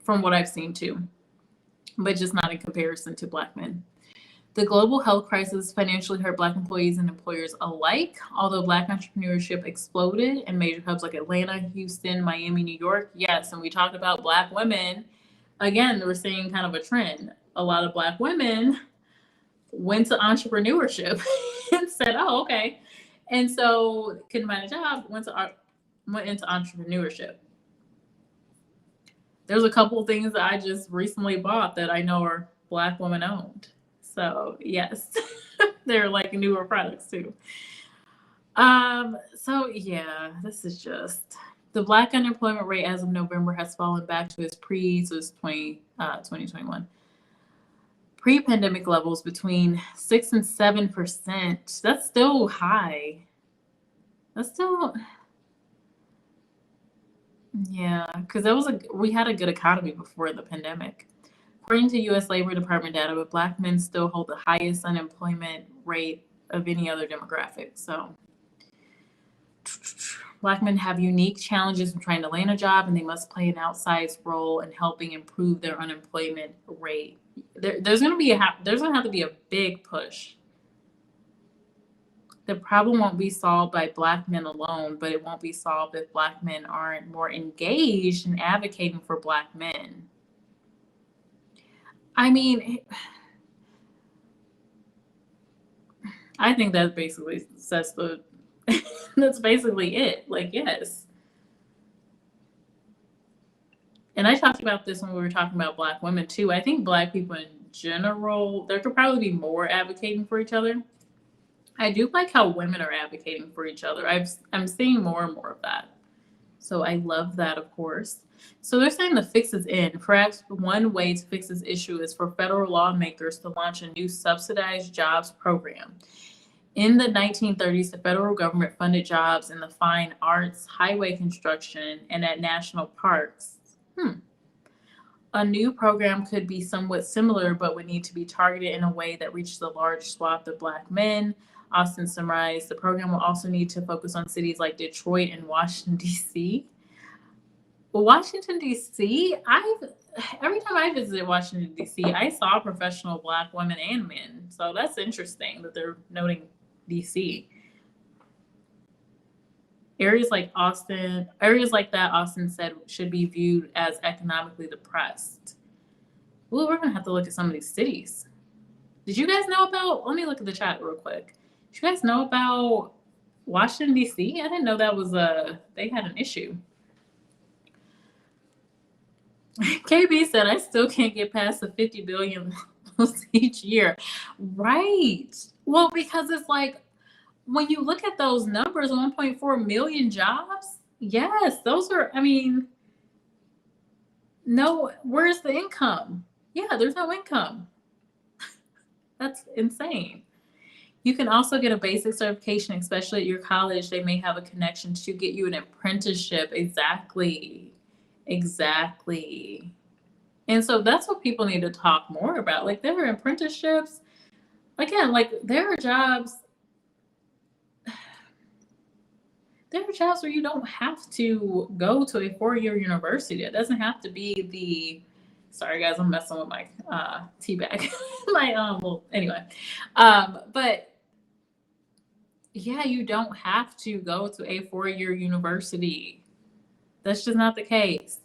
what I've seen too, but just not in comparison to Black men. The global health crisis financially hurt Black employees and employers alike. Although Black entrepreneurship exploded in major hubs like Atlanta, Houston, Miami, New York, yes, and we talked about Black women. Again, we're seeing kind of a trend. A lot of Black women went to entrepreneurship and said, "Oh, okay," and so couldn't find a job. Went into entrepreneurship. There's a couple of things that I just recently bought that I know are Black women owned. So yes, they're like newer products too. So yeah, this is just the Black unemployment rate as of November has fallen back to its 2021 pre-pandemic levels between 6 and 7%. That's still high. That's still, yeah, because we had a good economy before the pandemic. According to U.S. Labor Department data, but Black men still hold the highest unemployment rate of any other demographic. So Black men have unique challenges in trying to land a job, and they must play an outsized role in helping improve their unemployment rate. There's going to have to be a big push. The problem won't be solved by Black men alone, but it won't be solved if Black men aren't more engaged in advocating for Black men. I mean, I think that basically says that's basically it. Like, yes. And I talked about this when we were talking about Black women too. I think Black people in general, there could probably be more advocating for each other. I do like how women are advocating for each other. I'm seeing more and more of that. So I love that, of course. So they're saying the fix is in. Perhaps one way to fix this issue is for federal lawmakers to launch a new subsidized jobs program. In the 1930s, the federal government funded jobs in the fine arts, highway construction, and at national parks. A new program could be somewhat similar, but would need to be targeted in a way that reaches a large swath of Black men. Austin summarized, the program will also need to focus on cities like Detroit and Washington, D.C. Washington, D.C., every time I visited Washington, D.C., I saw professional Black women and men. So that's interesting that they're noting D.C. Areas like that, Austin said, should be viewed as economically depressed. Well, we're going to have to look at some of these cities. Did you guys know about, let me look at the chat real quick. Did you guys know about Washington, D.C.? I didn't know that was they had an issue. KB said, I still can't get past the 50 billion each year. Right. Well, because it's like, when you look at those numbers, 1.4 million jobs, yes, those are, no, where's the income? Yeah, there's no income. That's insane. You can also get a basic certification, especially at your college. They may have a connection to get you an apprenticeship. Exactly. And so that's what people need to talk more about. Like, there are apprenticeships. Again, like, there are jobs where you don't have to go to a 4-year university. It doesn't have to be sorry guys, I'm messing with my tea bag. Anyway. But yeah, you don't have to go to a 4-year university. That's just not the case.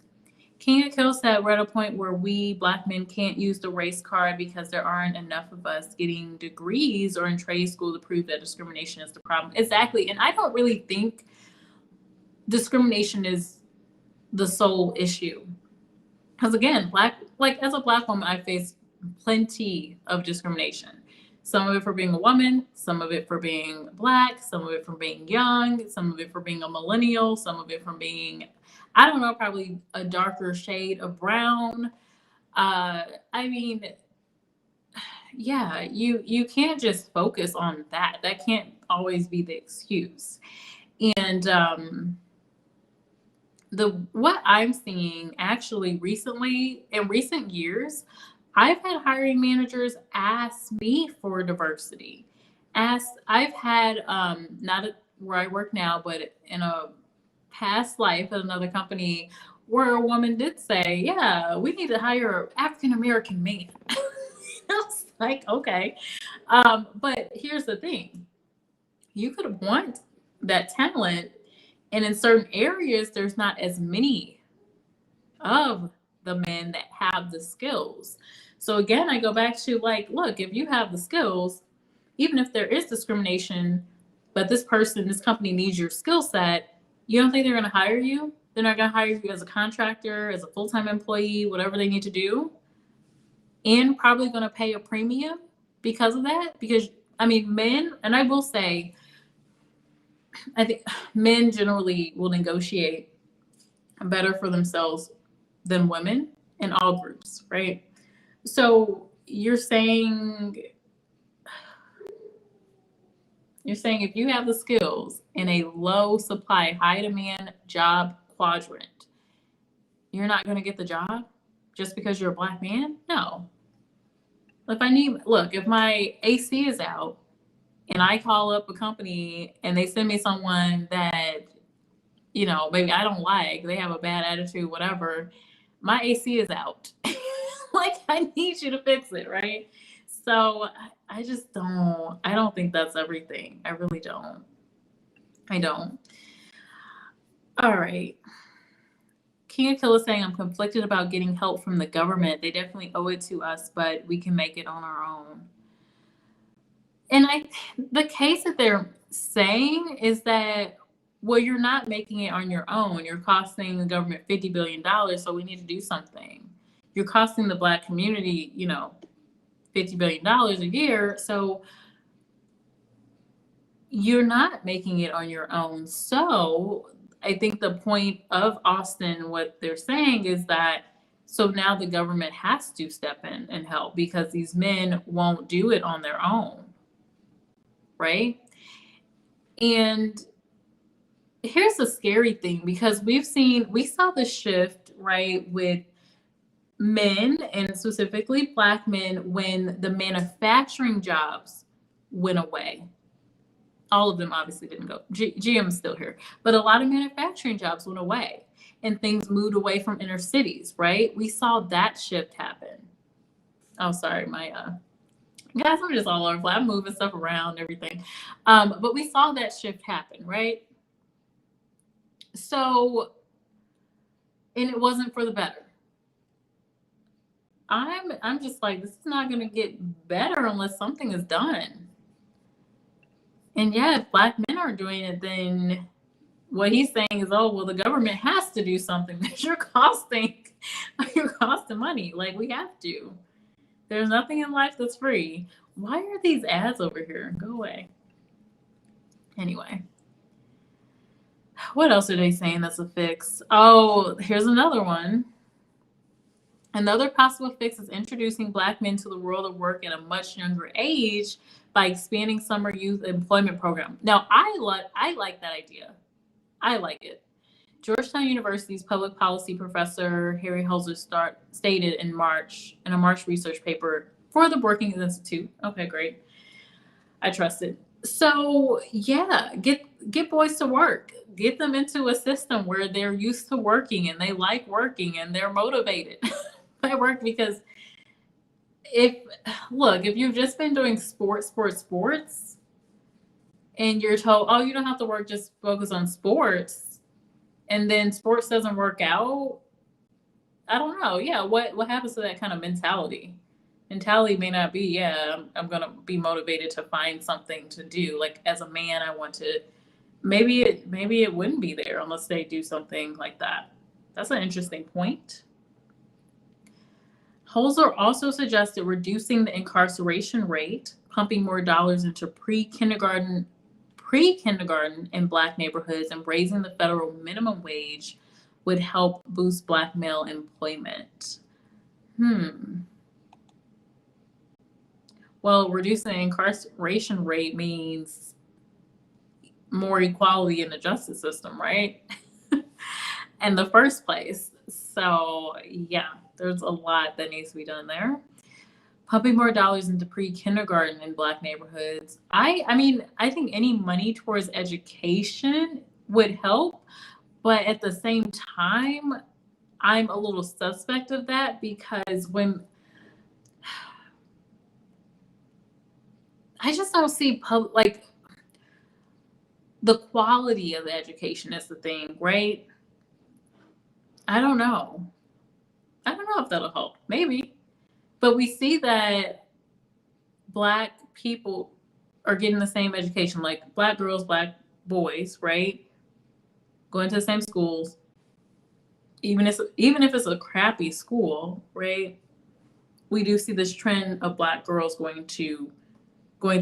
King of Kill said, we're at a point where we Black men can't use the race card because there aren't enough of us getting degrees or in trade school to prove that discrimination is the problem. Exactly. And I don't really think discrimination is the sole issue. Because again, as a Black woman, I face plenty of discrimination. Some of it for being a woman, some of it for being Black, some of it for being young, some of it for being a millennial, some of it from being, I don't know, probably a darker shade of brown. Yeah, you can't just focus on that. That can't always be the excuse. And what I'm seeing actually recently, in recent years, I've had hiring managers ask me for diversity. I've had, not at where I work now, but in a past life at another company, where a woman did say, yeah, we need to hire an African-American man. I was like, okay. But here's the thing. You could want that talent, and in certain areas, there's not as many of the men that have the skills. So again, I go back to like, look, if you have the skills, even if there is discrimination, but this company needs your skill set, you don't think they're going to hire you? They're not going to hire you as a contractor, as a full-time employee, whatever they need to do, and probably going to pay a premium because of that. Because I mean, men, and I will say, I think men generally will negotiate better for themselves than women in all groups, right? So you're saying if you have the skills in a low supply, high demand job quadrant, you're not going to get the job just because you're a black man? No. If my AC is out and I call up a company and they send me someone that, maybe I don't like, they have a bad attitude, whatever, my AC is out. Like, I need you to fix it, right? So I don't think that's everything. I really don't. I don't. All right. King Aquila saying, I'm conflicted about getting help from the government. They definitely owe it to us, but we can make it on our own. And the case that they're saying is that, well, you're not making it on your own. You're costing the government $50 billion, so we need to do something. You're costing the black community, $50 billion a year, so you're not making it on your own. So I think the point of Austin, what they're saying is that, so now the government has to step in and help because these men won't do it on their own, right? And here's the scary thing, because we saw the shift, right, with men, and specifically black men, when the manufacturing jobs went away. All of them obviously didn't go. GM's still here, but a lot of manufacturing jobs went away and things moved away from inner cities, right? We saw that shift happen. Oh, sorry, my guys, I'm just all over the place. I'm moving stuff around, everything. But we saw that shift happen, right? So, and it wasn't for the better. I'm just like, this is not going to get better unless something is done. And yeah, if black men aren't doing it, then what he's saying is, oh, well, the government has to do something because you're costing money. Like, we have to. There's nothing in life that's free. Why are these ads over here? Go away. Anyway. What else are they saying that's a fix? Oh, here's another one. Another possible fix is introducing black men to the world of work at a much younger age by expanding summer youth employment program. Now, I like that idea. I like it. Georgetown University's public policy professor Harry Holzer stated in a March research paper for the Brookings Institute. Okay, great. I trust it. So yeah, get boys to work. Get them into a system where they're used to working and they like working and they're motivated by work. Because if you've just been doing sports, and you're told, oh, you don't have to work, just focus on sports, and then sports doesn't work out, I don't know. Yeah, what happens to that kind of mentality? Mentality may not be, yeah, I'm gonna be motivated to find something to do. Like, as a man, I want to. Maybe it wouldn't be there unless they do something like that. That's an interesting point. Holzer also suggested reducing the incarceration rate, pumping more dollars into pre-kindergarten in black neighborhoods, and raising the federal minimum wage would help boost black male employment. Well, reducing the incarceration rate means more equality in the justice system, right? In the first place. So yeah, there's a lot that needs to be done there. Pumping more dollars into pre-kindergarten in black neighborhoods. I mean, I think any money towards education would help, but at the same time, I'm a little suspect of that, because when I just don't see like the quality of the education is the thing, right? I don't know. I don't know if that'll help. Maybe. But we see that black people are getting the same education, like black girls, black boys, right? Going to the same schools, even if it's a crappy school, right? We do see this trend of black girls going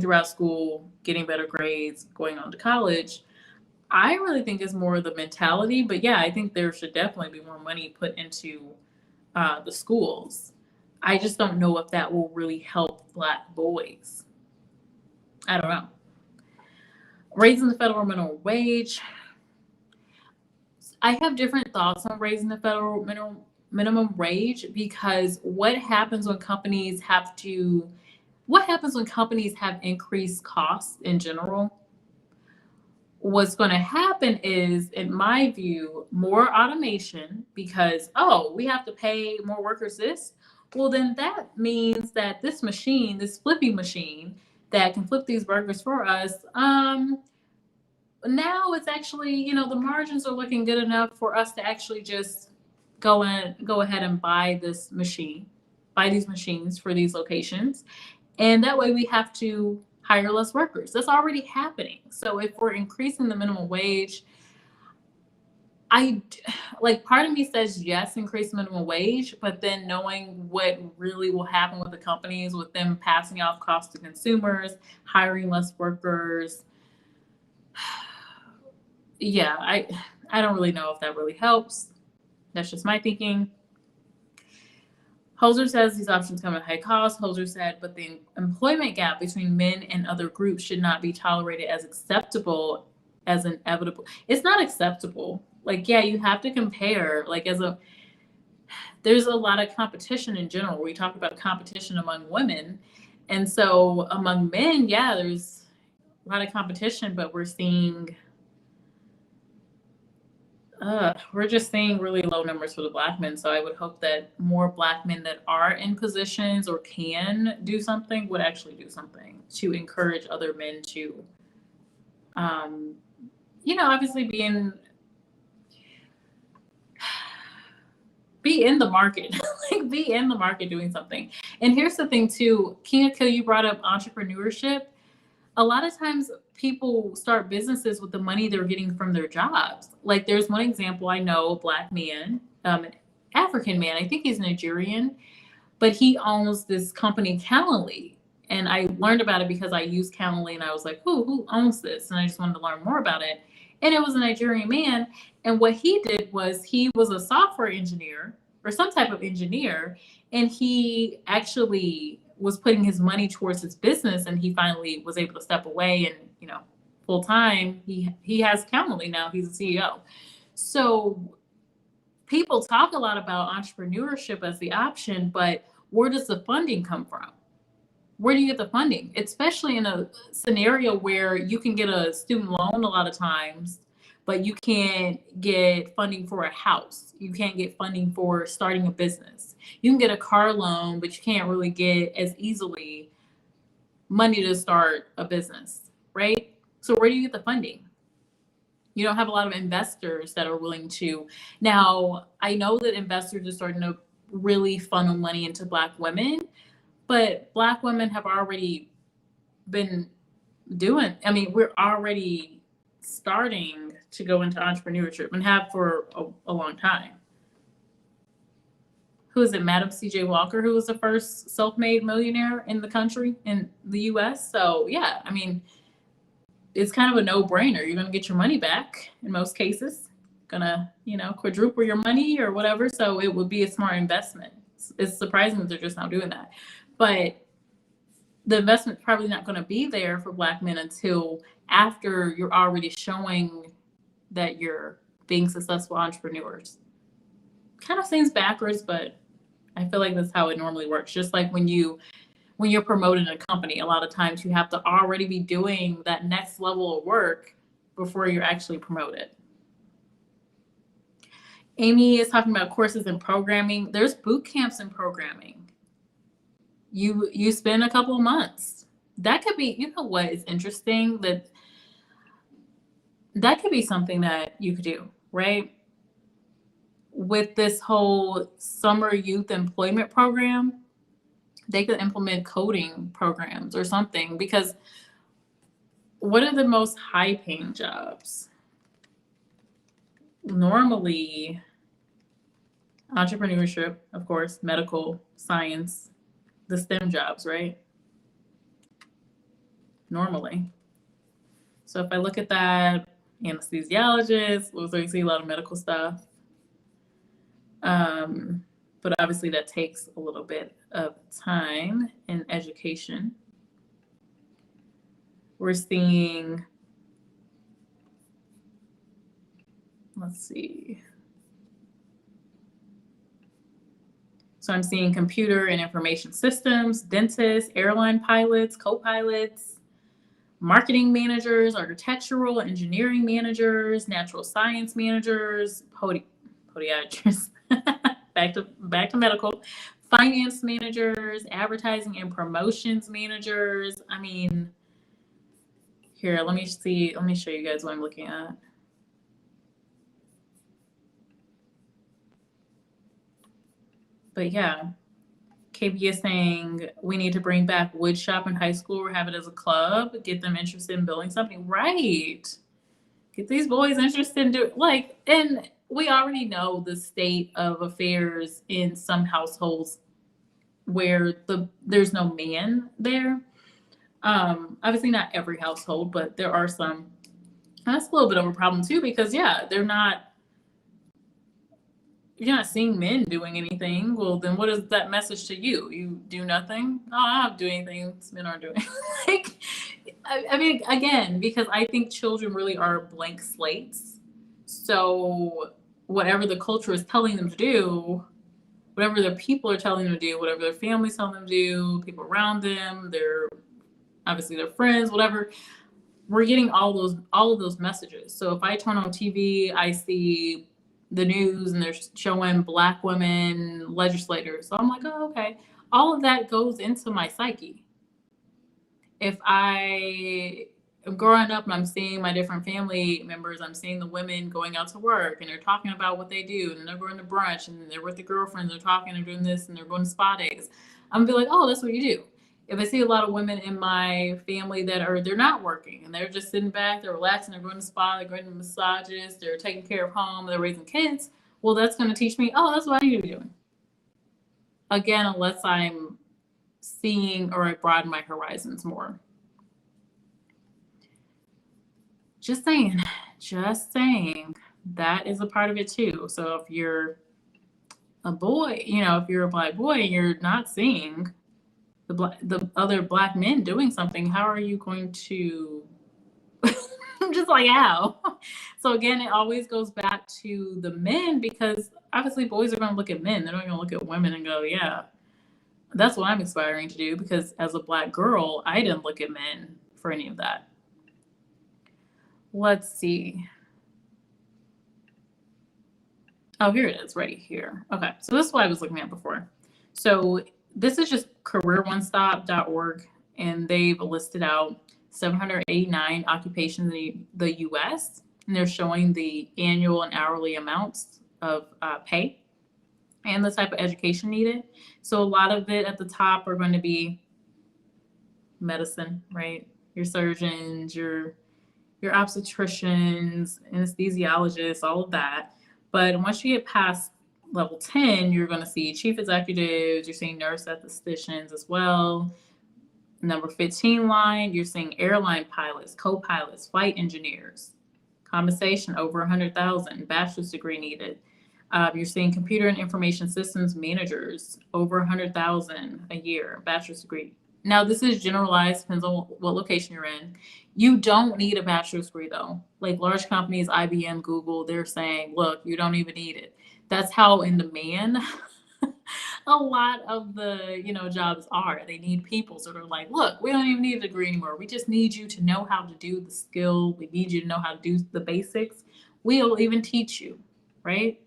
throughout school, getting better grades, going on to college. I really think it's more the mentality, but yeah, I think there should definitely be more money put into the schools. I just don't know if that will really help black boys. I don't know. Raising the federal minimum wage. I have different thoughts on raising the federal minimum wage because what happens when companies have increased costs in general? What's going to happen is, in my view, more automation because, oh, we have to pay more workers this. Well, then that means that this machine, this flipping machine that can flip these burgers for us, now it's actually, the margins are looking good enough for us to actually just go ahead and buy these machines for these locations. And that way we have to hire less workers. That's already happening. So if we're increasing the minimum wage, I like part of me says yes, increase minimum wage, but then knowing what really will happen with the companies, with them passing off costs to consumers, hiring less workers. Yeah, I don't really know if that really helps. That's just my thinking. Holzer says these options come at high cost. Holzer said, but the employment gap between men and other groups should not be tolerated as acceptable as inevitable. It's not acceptable. Like, yeah, you have to compare. Like, there's a lot of competition in general. We talk about competition among women. And so among men, yeah, there's a lot of competition, but we're just seeing really low numbers for the black men. So I would hope that more black men that are in positions or can do something would actually do something to encourage other men to, obviously be in the market, like be in the market doing something. And here's the thing too, Kill, you brought up entrepreneurship. A lot of times people start businesses with the money they're getting from their jobs. Like there's one example I know, a black man, an African man, I think he's Nigerian, but he owns this company, Calendly. And I learned about it because I use Calendly and I was like, who owns this? And I just wanted to learn more about it. And it was a Nigerian man. And what he did was he was a software engineer or some type of engineer. And he actually was putting his money towards his business, and he finally was able to step away and, full time he has Calendly now. He's a CEO. So people talk a lot about entrepreneurship as the option, but where does the funding come from? Where do you get the funding? Especially in a scenario where you can get a student loan a lot of times, but you can't get funding for a house. You can't get funding for starting a business. You can get a car loan, but you can't really get as easily money to start a business, right? So where do you get the funding? You don't have a lot of investors that are willing to. Now, I know that investors are starting to really funnel money into Black women, but Black women have already been we're already starting to go into entrepreneurship and have for a long time. Who is it? Madam C.J. Walker, who was the first self-made millionaire in the country, in the U.S. So yeah, it's kind of a no-brainer. You're going to get your money back in most cases. Gonna, quadruple your money or whatever. So it would be a smart investment. It's surprising that they're just not doing that. But the investment's probably not going to be there for Black men until after you're already showing that you're being successful entrepreneurs. Kind of seems backwards, but I feel like that's how it normally works. Just like when you're promoting a company, a lot of times you have to already be doing that next level of work before you're actually promoted. Amy is talking about courses in programming. There's boot camps in programming. You spend a couple of months that could be, you know what is interesting? That could be something that you could do, right? With this whole summer youth employment program, they could implement coding programs or something, because what are the most high paying jobs? Normally, entrepreneurship, of course, medical, science, the STEM jobs, right? Normally. So if I look at that, anesthesiologist, looks like you see a lot of medical stuff. But obviously that takes a little bit of time in education. We're seeing, let's see. So I'm seeing computer and information systems, dentists, airline pilots, co-pilots, marketing managers, architectural, engineering managers, natural science managers, podiatrists, back to medical, finance managers, advertising and promotions managers. I mean, here, let me show you guys what I'm looking at. But yeah, KB is saying we need to bring back wood shop in high school or have it as a club, get them interested in building something. Right. Get these boys interested in doing, like, and we already know the state of affairs in some households where there's no man there. Obviously not every household, but there are some. And that's a little bit of a problem too, because yeah, you're not seeing men doing anything. Well, then what is that message to you? You do nothing? Oh, I don't do anything. Men aren't doing. Like, I mean, again, because I think children really are blank slates. So whatever the culture is telling them to do, whatever their people are telling them to do, whatever their families tell them to do, people around them, obviously their friends, whatever, we're getting all of those messages. So if I turn on TV, I see the news and they're showing Black women legislators. So I'm like, oh, okay. All of that goes into my psyche. If I am growing up and I'm seeing my different family members, I'm seeing the women going out to work and they're talking about what they do, and they're going to brunch and they're with the girlfriends, they're talking, they're doing this, and they're going to spa days. I'm gonna be like, oh, that's what you do. If I see a lot of women in my family they're not working and they're just sitting back, they're relaxing, they're going to spa, they're going to massages, they're taking care of home, they're raising kids, well, that's going to teach me, oh, that's what I need to be doing. Again, unless I'm seeing or I broaden my horizons more. Just saying, that is a part of it too. So if you're a boy, if you're a Black boy and you're not seeing the other Black men doing something, how are you going to I'm just like, how? So again, it always goes back to the men, because obviously boys are going to look at men. They're not going to look at women and go, yeah, that's what I'm aspiring to do, because as a Black girl, I didn't look at men for any of that. Let's see. Oh, here it is, right here. Okay, so this is what I was looking at before. So this is just careeronestop.org, and they've listed out 789 occupations in the U.S., and they're showing the annual and hourly amounts of pay and the type of education needed. So a lot of it at the top are going to be medicine, right? Your surgeons, your obstetricians, anesthesiologists, all of that. But once you get past level 10, you're going to see chief executives, you're seeing nurse statisticians as well. Number 15 line, you're seeing airline pilots, co-pilots, flight engineers. Compensation over 100,000, bachelor's degree needed. You're seeing computer and information systems managers, over 100,000 a year, bachelor's degree. Now, this is generalized, depends on what location you're in. You don't need a bachelor's degree, though. Like large companies, IBM, Google, they're saying, look, you don't even need it. That's how in demand a lot of the jobs are. They need people. So they're like, look, we don't even need a degree anymore. We just need you to know how to do the skill. We need you to know how to do the basics. We'll even teach you, right?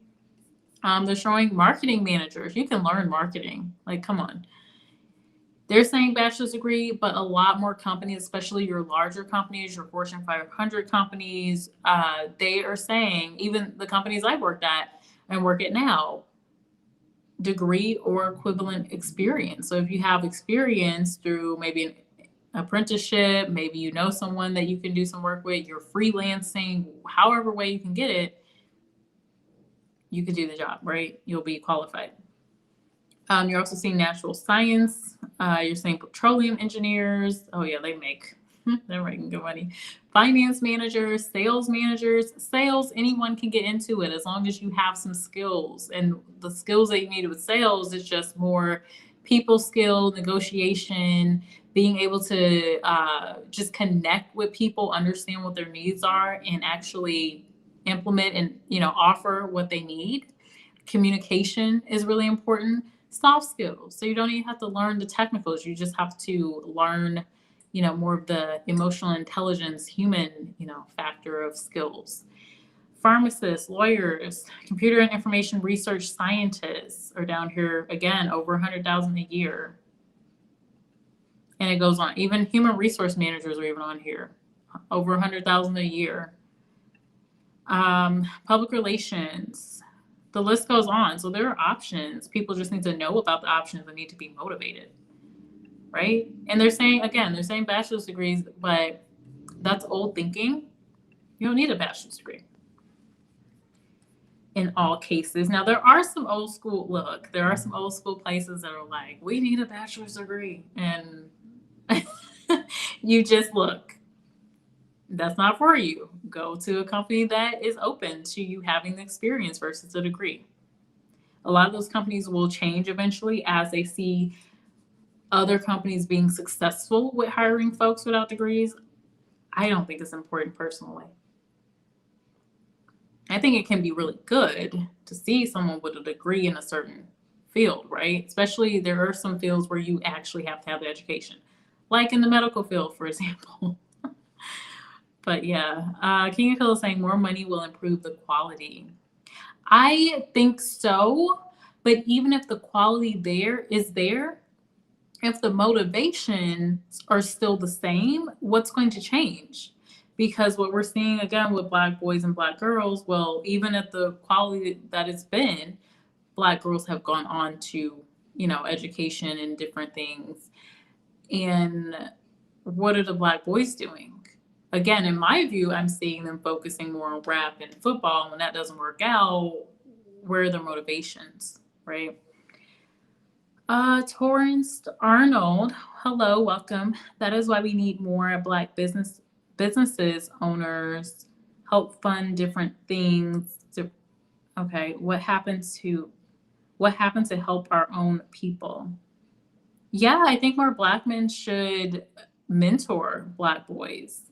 They're showing marketing managers. You can learn marketing. Like, come on. They're saying bachelor's degree, but a lot more companies, especially your larger companies, your Fortune 500 companies, they are saying, even the companies I worked at and work at now, degree or equivalent experience. So if you have experience through maybe an apprenticeship, maybe you know someone that you can do some work with, you're freelancing, however way you can get it, you can do the job, right? You'll be qualified. You're also seeing natural science. You're seeing petroleum engineers. Oh yeah, they're making good money. Finance managers, sales, anyone can get into it as long as you have some skills. And the skills that you need with sales is just more people skill, negotiation, being able to just connect with people, understand what their needs are, and actually implement and offer what they need. Communication is really important. Soft skills. So you don't even have to learn the technicals. You just have to learn, more of the emotional intelligence, human, factor of skills. Pharmacists, lawyers, computer and information research scientists are down here again, over 100,000 a year. And it goes on. Even human resource managers are even on here, over 100,000 a year. Public relations. The list goes on. So there are options. People just need to know about the options and need to be motivated, right? And they're saying bachelor's degrees, but that's old thinking. You don't need a bachelor's degree in all cases. Now, there are some old school places that are like, we need a bachelor's degree. And you just look. That's not for you. Go to a company that is open to you having the experience versus a degree. A lot of those companies will change eventually as they see other companies being successful with hiring folks without degrees. I don't think it's important personally. I think it can be really good to see someone with a degree in a certain field, right? Especially there are some fields where you actually have to have the education, like in the medical field, for example. But yeah, King of Hill is saying more money will improve the quality. I think so, but even if the quality is there, if the motivations are still the same, what's going to change? Because what we're seeing again with Black boys and Black girls, well, even at the quality that it's been, Black girls have gone on to, education and different things. And what are the Black boys doing? Again, in my view, I'm seeing them focusing more on rap and football. And when that doesn't work out, where are their motivations, right? Torrance Arnold, hello, welcome. That is why we need more Black businesses owners help fund different things. Okay, what happens to help our own people? Yeah, I think more Black men should mentor Black boys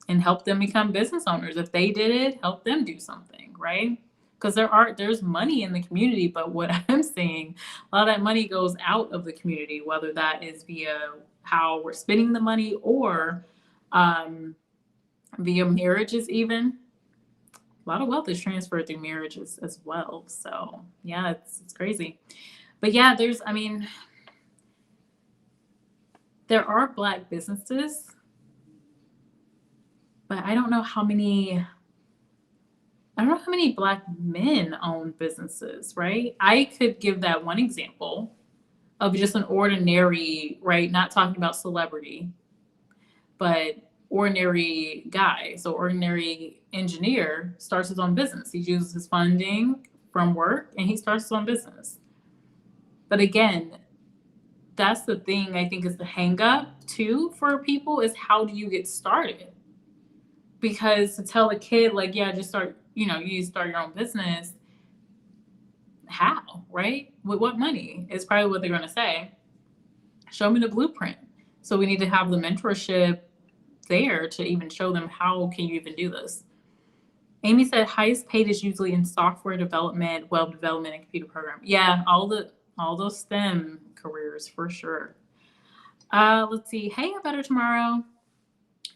and help them become business owners. If they did it, help them do something, right? Because there's money in the community, but what I'm seeing, a lot of that money goes out of the community, whether that is via how we're spending the money or via marriages even. A lot of wealth is transferred through marriages as well. So yeah, it's crazy. But yeah, there are Black businesses, but I don't know how many Black men own businesses, right? I could give that one example of just an ordinary, right? Not talking about celebrity, but ordinary guy. So ordinary engineer starts his own business. He uses his funding from work and he starts his own business. But again, that's the thing I think is the hang up too for people is how do you get started? Because to tell a kid like, yeah, just start, you start your own business, how, right? With what money is probably what they're going to say. Show me the blueprint. So we need to have the mentorship there to even show them how can you even do this. Amy said highest paid is usually in software development, web development, and computer programming. Yeah, all those STEM careers for sure. Let's see. Hey, A Better Tomorrow.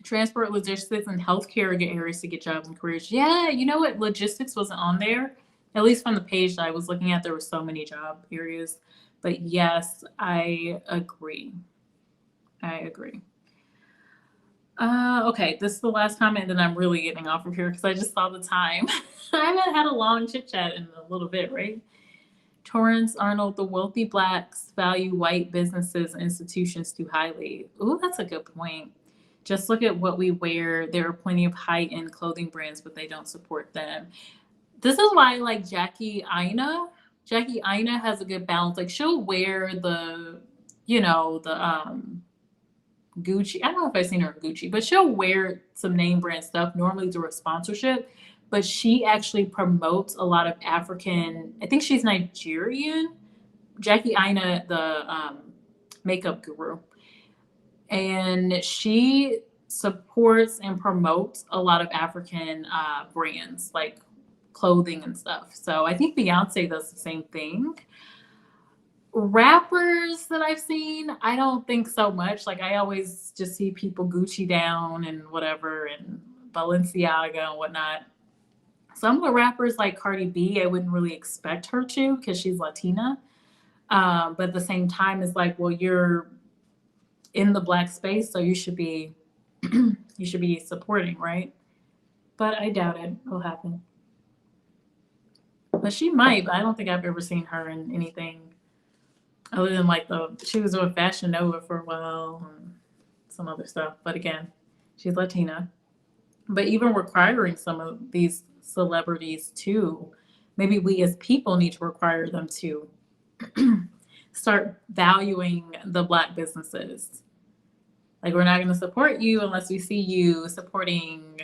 Transport, logistics, and healthcare are good areas to get jobs and careers. Yeah, you know what? Logistics wasn't on there. At least from the page that I was looking at, there were so many job areas. But yes, I agree. I agree. Okay, this is the last comment, and I'm really getting off of here because I just saw the time. I haven't had a long chit chat in a little bit, right? Torrance Arnold, the wealthy blacks value white businesses and institutions too highly. Ooh, that's a good point. Just look at what we wear. There are plenty of high end clothing brands, but they don't support them. This is why I like Jackie Aina. Jackie Aina has a good balance. Like she'll wear the, the Gucci. I don't know if I've seen her in Gucci, but she'll wear some name brand stuff normally through a sponsorship. But she actually promotes a lot of African. I think she's Nigerian. Jackie Aina, the makeup guru, and she supports and promotes a lot of African brands like clothing and stuff. So I think Beyonce does the same thing. Rappers that I've seen, I don't think so much. Like I always just see people Gucci down and whatever and Balenciaga and whatnot. Some of the rappers like Cardi B, I wouldn't really expect her to because she's Latina. But at the same time, it's like, well, you're in the black space, so you should be you should be supporting, right? But I doubt it will happen. But she might. But I don't think I've ever seen her in anything other than like she was with Fashion Nova for a while and some other stuff. But again, she's Latina. But even requiring some of these celebrities to, maybe we as people need to require them to start valuing the black businesses. Like we're not going to support you unless we see you supporting,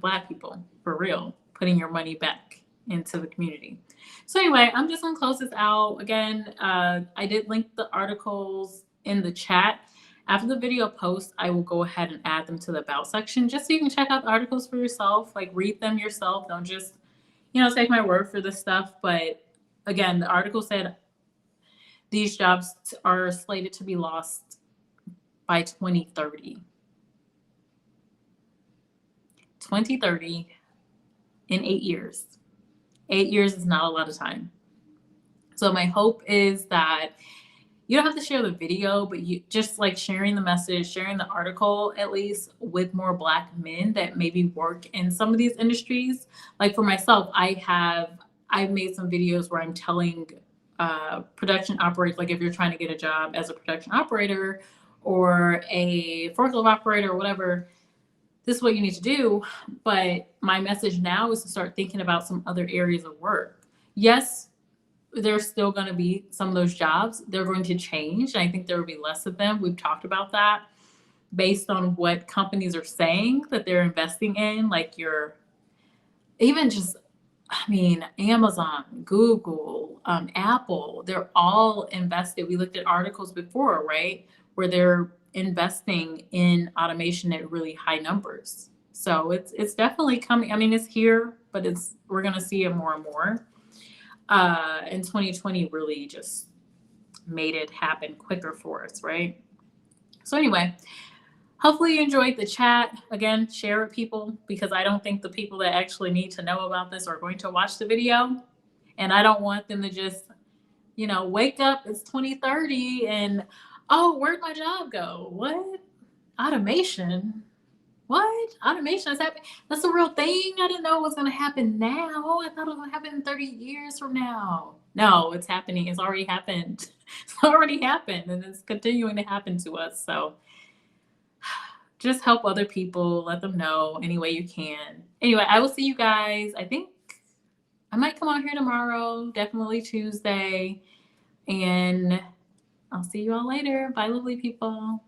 black people for real, putting your money back into the community. So anyway, I'm just going to close this out. Again, I did link the articles in the chat. After the video post, I will go ahead and add them to the about section just so you can check out the articles for yourself, like read them yourself. Don't just, take my word for this stuff. But again, the article said these jobs are slated to be lost by 2030. 2030 in 8 years. 8 years is not a lot of time. So my hope is that you don't have to share the video, but you just like sharing the message, sharing the article at least with more black men that maybe work in some of these industries. Like for myself, I've made some videos where I'm telling production operators, like if you're trying to get a job as a production operator or a forklift operator or whatever, this is what you need to do. But my message now is to start thinking about some other areas of work. Yes, there's still going to be some of those jobs. They're going to change. I think there will be less of them. We've talked about that based on what companies are saying that they're investing in, like Amazon, Google, Apple, they're all invested. We looked at articles before, right, where they're investing in automation at really high numbers. So it's definitely coming. I mean, it's here, but we're going to see it more and more. And 2020 really just made it happen quicker for us, right? So anyway, hopefully you enjoyed the chat. Again, share it, people, because I don't think the people that actually need to know about this are going to watch the video. And I don't want them to just, wake up, it's 2030 and, oh, where'd my job go? What? Automation? What? Automation is happening? That's a real thing? I didn't know it was going to happen now. I thought it was going to happen 30 years from now. No, it's happening. It's already happened. It's already happened, and it's continuing to happen to us. So just help other people. Let them know any way you can. Anyway, I will see you guys. I think I might come out here tomorrow, definitely Tuesday. And I'll see you all later. Bye, lovely people.